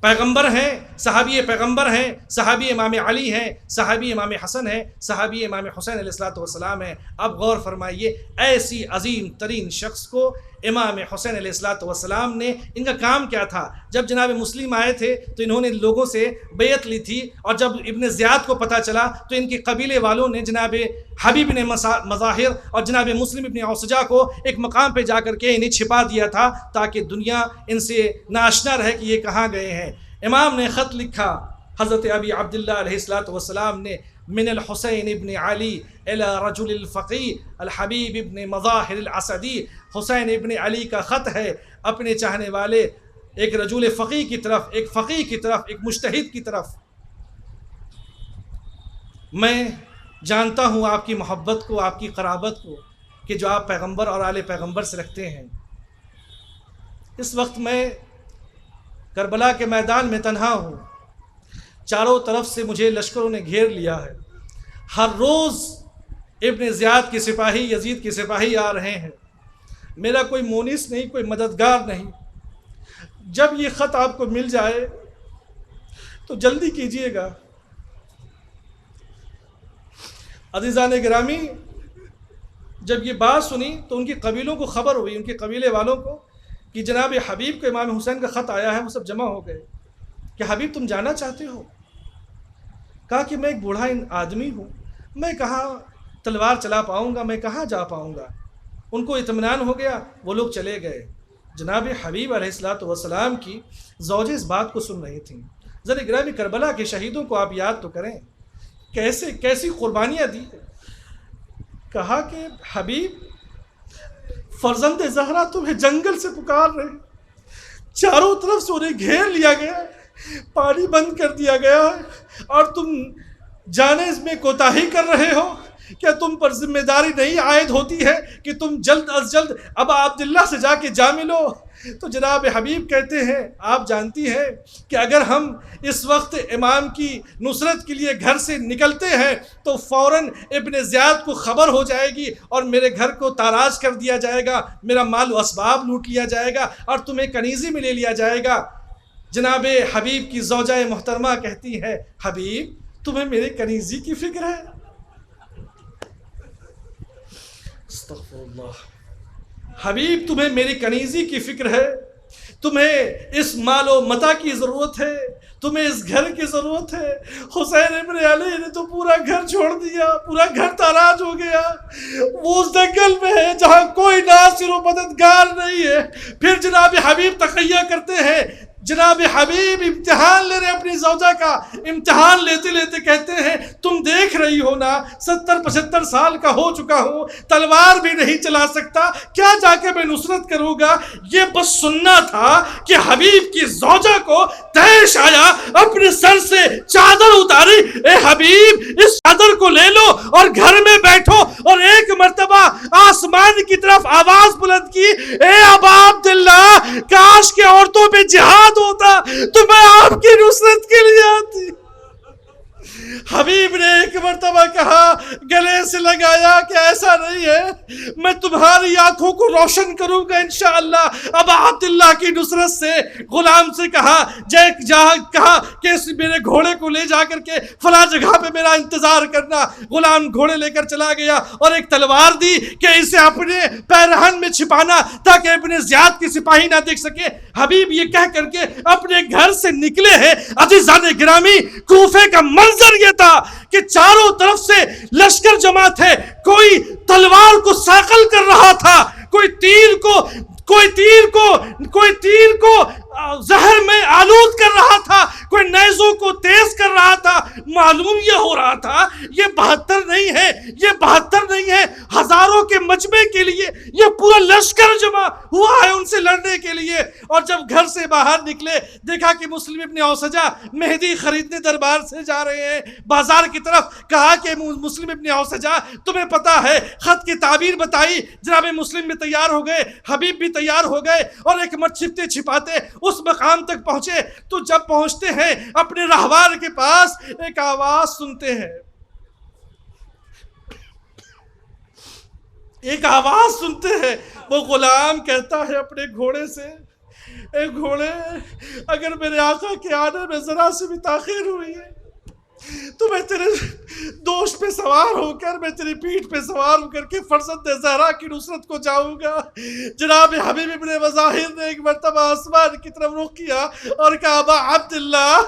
پیغمبر ہیں، صحابی پیغمبر ہیں، صحابی امام علی ہیں، صحابی امام حسن ہیں، صحابی امام حسین علیہ الصلوۃ والسلام ہیں۔ اب غور فرمائیے، ایسی عظیم ترین شخص کو امام حسین علیہ الصلوۃ والسلام نے، ان کا کام کیا تھا؟ جب جناب مسلم آئے تھے تو انہوں نے لوگوں سے بیعت لی تھی، اور جب ابن زیاد کو پتہ چلا تو ان کے قبیلے والوں نے جناب حبیب ابن مظاہر اور جناب مسلم ابن اوسجہ کو ایک مقام پہ جا کر کے انہیں چھپا دیا تھا تاکہ دنیا ان سے ناآشنا رہے کہ یہ کہاں گئے ہیں۔ امام نے خط لکھا، حضرت ابی عبداللہ علیہ الصلوۃ والسلام نے، من الحسین ابن علی الى رجل الفقی الحبیب ابن مظاہر الاسدی، حسین ابن علی کا خط ہے اپنے چاہنے والے ایک رجل فقی کی طرف، ایک فقی کی طرف، ایک مجتہد کی طرف۔ میں جانتا ہوں آپ کی محبت کو، آپ کی قرابت کو، کہ جو آپ پیغمبر اور آل پیغمبر سے رکھتے ہیں۔ اس وقت میں کربلا کے میدان میں تنہا ہوں، چاروں طرف سے مجھے لشکروں نے گھیر لیا ہے، ہر روز ابن زیاد کے سپاہی، یزید کے سپاہی آ رہے ہیں، میرا کوئی مونس نہیں، کوئی مددگار نہیں۔ جب یہ خط آپ کو مل جائے تو جلدی کیجئے گا۔ عزیزان گرامی، جب یہ بات سنی تو ان کی قبیلوں کو خبر ہوئی، ان کے قبیلے والوں کو، کہ جناب حبیب کو امام حسین کا خط آیا ہے۔ وہ سب جمع ہو گئے کہ حبیب تم جانا چاہتے ہو؟ کہا کہ میں ایک بوڑھا آدمی ہوں، میں کہاں تلوار چلا پاؤں گا، میں کہاں جا پاؤں گا۔ ان کو اطمینان ہو گیا، وہ لوگ چلے گئے۔ جناب حبیب علیہ الصلوۃ والسلام کی زوجیں اس بات کو سن رہی تھیں۔ ذرا گرامی کربلا کے شہیدوں کو آپ یاد تو کریں، کیسی قربانیاں دی۔ کہا کہ حبیب، فرزند زہرا تمہیں جنگل سے پکار رہے، چاروں طرف سے انہیں گھیر لیا گیا، پانی بند کر دیا گیا ہے، اور تم جانے اس میں کوتاہی کر رہے ہو۔ کیا تم پر ذمہ داری نہیں عائد ہوتی ہے کہ تم جلد از جلد ابا عبداللہ سے جا کے جا ملو؟ تو جناب حبیب کہتے ہیں، آپ جانتی ہیں کہ اگر ہم اس وقت امام کی نصرت کے لیے گھر سے نکلتے ہیں تو فوراً ابن زیاد کو خبر ہو جائے گی اور میرے گھر کو تاراج کر دیا جائے گا، میرا مال و اسباب لوٹ لیا جائے گا اور تمہیں کنیزی میں لے لیا جائے گا۔ جناب حبیب کی زوجہ محترمہ کہتی ہے، حبیب تمہیں میرے کنیزی کی فکر ہے؟ استغفر اللہ۔ حبیب تمہیں میری کنیزی کی فکر ہے، تمہیں اس مال و متاع کی ضرورت ہے، تمہیں اس گھر کی ضرورت ہے۔ حسین ابن علی نے تو پورا گھر چھوڑ دیا، پورا گھر تاراج ہو گیا، وہ اس جنگل میں ہے جہاں کوئی ناصر و مددگار نہیں ہے۔ پھر جناب حبیب تقیہ کرتے ہیں، جناب حبیب امتحان لے رہے اپنی زوجہ کا، امتحان لیتے لیتے کہتے ہیں، تم دیکھ رہی ہو نا 70-75 سال کا ہو چکا ہوں، تلوار بھی نہیں چلا سکتا، کیا جا کے میں نصرت کروں گا؟ یہ بس سننا تھا کہ حبیب کی زوجہ کو طیش آیا، اپنے سر سے چادر اتاری، اے حبیب اس چادر کو لے لو اور گھر میں بیٹھو، اور ایک مرتبہ آسمان کی طرف آواز بلند کی، اے ابا عبداللہ، کاش کے عورتوں پہ جہاد ہوتا تو میں آپ کی نصرت کے لیے آتی۔ حبیب نے ایک مرتبہ کہا، گلے سے لگایا کہ ایسا نہیں ہے، میں تمہاری آنکھوں کو روشن کروں گا انشاءاللہ۔ ابا عبداللہ کی نصرت سے غلام سے کہا کہا کہ اس میرے گھوڑے کو لے جا کر کے فلاں جگہ پہ میرا انتظار کرنا۔ غلام گھوڑے لے کر چلا گیا اور ایک تلوار دی کہ اسے اپنے پیرہن میں چھپانا تاکہ ابن زیاد کی سپاہی نہ دیکھ سکے۔ حبیب یہ کہہ کر کے اپنے گھر سے نکلے ہیں۔ عزیزان گرامی، کوفے کا منظر یہ تھا کہ چاروں طرف سے لشکر جمع تھے، کوئی تلوار کو ساقل کر رہا تھا، کوئی تیر کو زہر میں آلود کر رہا تھا، کوئی نیزوں کو تیز کر رہا تھا۔ معلوم یہ ہو رہا تھا یہ 72 نہیں ہے، ہزاروں کے مجمع کے لیے یہ پورا لشکر جمع ہوا ہے ان سے لڑنے کے لیے۔ اور جب گھر سے باہر نکلے، دیکھا کہ مسلم ابن اوسجہ مہدی خریدنے دربار سے جا رہے ہیں بازار کی طرف۔ کہا کہ مسلم ابن اوسجہ تمہیں پتا ہے، خط کی تعبیر بتائی، جناب مسلم بھی تیار ہو گئے، حبیب بھی تیار ہو گئے، اور ایک مرد چھپتے چھپاتے اس مقام تک پہنچے۔ تو جب پہنچتے ہیں اپنے راہوار کے پاس، ایک آواز سنتے ہیں، وہ غلام کہتا ہے اپنے گھوڑے سے، اے گھوڑے، اگر میرے آقا کے آنے میں ذرا سے بھی تاخیر ہوئی ہے تو میں تیرے دوش پہ سوار ہو کر، میں تیری پیٹھ پہ سوار ہو کر کے فرزند زہرا کی نصرت کو جاؤں گا۔ جناب حبیب ابن مظاہر نے ایک مرتبہ آسمان کی طرف رخ کیا اور کہا، ابا عبداللہ،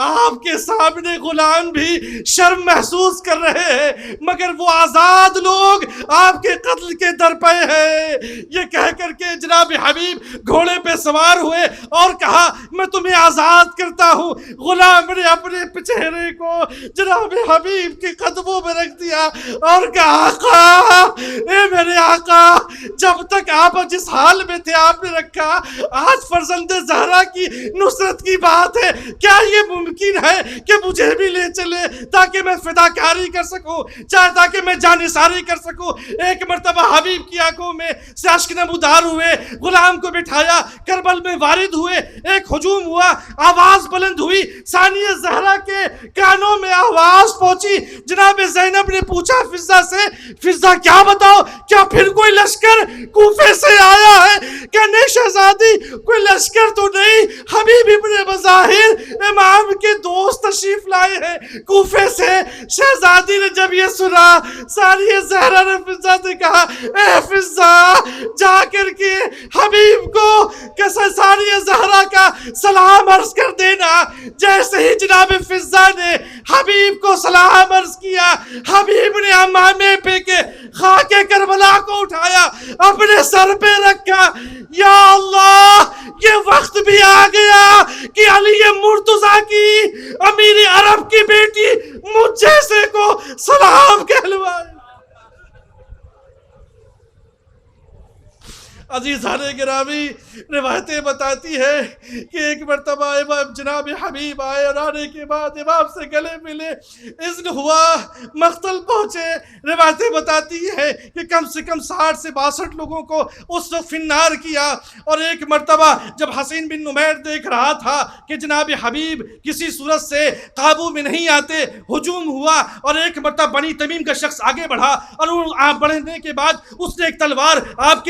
آپ کے سامنے غلام بھی شرم محسوس کر رہے ہیں، مگر وہ آزاد لوگ آپ کے قتل کے درپے ہیں۔ یہ کہہ کر کے جناب حبیب گھوڑے پہ سوار ہوئے اور کہا، میں تمہیں آزاد کرتا ہوں۔ غلام نے اپنے چہرے کو جناب حبیب کے قدموں میں رکھ دیا اور کہا، آقا، اے میرے آقا، جب تک آپ جس حال میں تھے آپ نے رکھا، آج فرزند زہرا کی نصرت کی بات ہے، کیا یہ ممکن ہے کہ مجھے بھی لے چلے تاکہ میں فداکاری کر سکوں، چاہے تاکہ میں جانثاری کر سکوں۔ ایک مرتبہ حبیب کی آنکھوں میں سے اشک نمودار ہوئے، غلام کو بٹھایا، کربل میں وارد ہوئے، ایک ہجوم ہوا، آواز بلند ہوئی، ثانیہ زہرا کے کانوں میں آواز پہنچی۔ جناب زینب نے پوچھا فضہ سے، فضہ کیا بتاؤ، کیا پھر کوئی لشکر کوفے سے آیا ہے؟ کہ نہیں شہزادی، کوئی لشکر تو نہیں، حبیب ابن مظاہر امام کے دوست تشریف لائے ہیں کوفے سے۔ شہزادی نے جب یہ سنا، ثانیہ زہرا نے فضہ سے کہا، اے فضہ، جا کر کے حبیب کو ثانیہ زہرا کا سلام عرض کر دینا۔ جیسے ہی جناب فضہ نے حبیب کو سلام عرض کیا، حبیب نے امامے پہ کے خاک کربلا کو اٹھایا، اپنے سر پہ رکھا۔ یا اللہ، یہ وقت بھی آ گیا کہ علی مرتضیٰ کی، امیر عرب کی بیٹی مجھ جیسے کو سلام کہلوائے۔ عزیزان گرامی، روایتیں بتاتی ہے کہ ایک مرتبہ امام جناب حبیب آئے اور آنے کے بعد امام سے گلے ملے، اذن ہوا، مقتل پہنچے۔ روایتیں بتاتی ہے کہ کم سے کم 60 سے 62 لوگوں کو اس وقت فنار کیا۔ اور ایک مرتبہ جب حسین بن نمیر دیکھ رہا تھا کہ جناب حبیب کسی صورت سے قابو میں نہیں آتے، ہجوم ہوا اور ایک مرتبہ بنی تمیم کا شخص آگے بڑھا اور بڑھنے کے بعد اس نے ایک تلوار آپ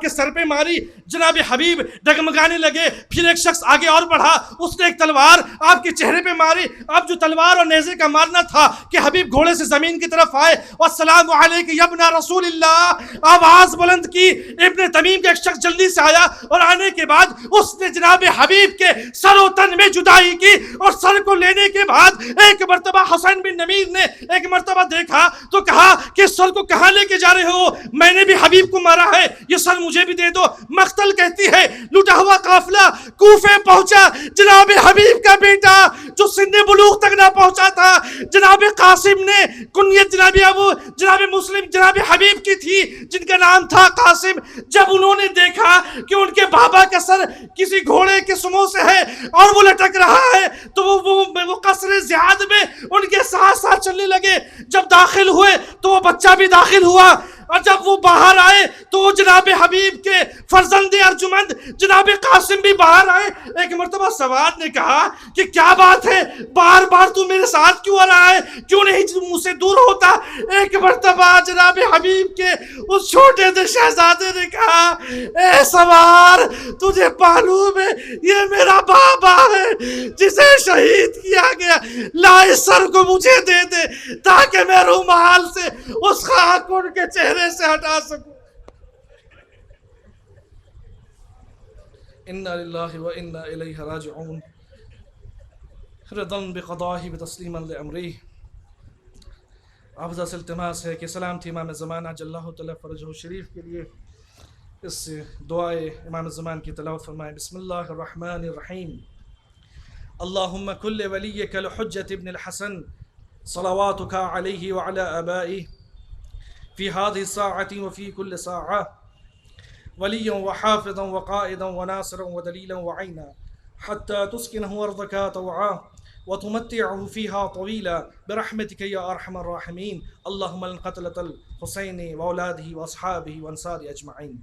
کے سر پہ ماری، جناب حبیب ڈگمگانے لگے۔ پھر ایک شخص آگے اور بڑھا، اس نے ایک تلوار آپ کے چہرے پہ ماری۔ اب جو تلوار اور نیزے کا مارنا تھا کہ حبیب گھوڑے سے زمین کی طرف آئے، والسلام علیک یا ابن رسول اللہ، آواز بلند کی۔ ابن تمیم کا ایک شخص جلدی سے آیا اور آنے کے بعد اس نے جناب حبیب کے سر و تن میں جدائی کی، اور سر کو لینے کے بعد ایک مرتبہ حسین بن نمیر نے ایک مرتبہ دیکھا تو کہا کہ سر کو کہاں لے کے جا رہے ہو؟ میں نے بھی حبیب کو مارا ہے، یہ سر مجھے بھی دے دو۔ مقتل کہتی ہے لٹا ہوا قافلہ کوفے پہنچا، جناب حبیب کا بیٹا جو سن بلوغ تک نہ پہنچا تھا، جناب قاسم نے کنیت جناب مسلم جناب حبیب کی تھی جن کا نام تھا قاسم، جب انہوں نے دیکھا کہ ان کے بابا کا سر کسی گھوڑے کے سموں سے ہے اور وہ لٹک رہا ہے تو وہ قصر زیاد میں ان کے ساتھ ساتھ چلنے لگے۔ جب داخل ہوئے تو وہ بچہ بھی داخل ہوا۔ اور جب وہ باہر آئے تو جناب حبیب کے فرزند ارجمند جناب قاسم بھی باہر آئے۔ ایک مرتبہ سواد نے کہا کہ کیا بات ہے، بار بار تو میرے ساتھ کیوں آ رہا ہے، کیوں نہیں مجھ سے دور ہوتا؟ ایک مرتبہ جناب حبیب کے اس چھوٹے سے شہزادے نے کہا اے سوار، تجھے معلوم ہے یہ میرا بابا ہے جسے شہید کیا گیا، لا اس سر کو مجھے دے دے تاکہ میں رومال سے اس خاک ان کے چہرے سے ہٹا سکوں۔ انا للہ و انا الیہ راجعون، رضا بقضائہ بتسلیما لامرہ۔ افضل التماس ہے کہ سلامتی امام زمانہ جل اللہ تعالی فرجہ شریف کے لیے اس دعائے امام زمان کی تلاوت فرمائیں۔ بسم اللہ الرحمن الرحیم۔ اللہم کل ولیک الحجۃ ابن الحسن صلواتک علیہ وعلی آبائہ فی هذه الساعة وفی کل ساعة ولیا وحافظا وقائدا وناصرا ودلیلا وعینا حتى تسکنہ ارضک طوعا وتمتعه فيها طويلا برحمتك يا ارحم الراحمين اللهم القتلة الحسين واولاده واصحابه وانصاره اجمعين۔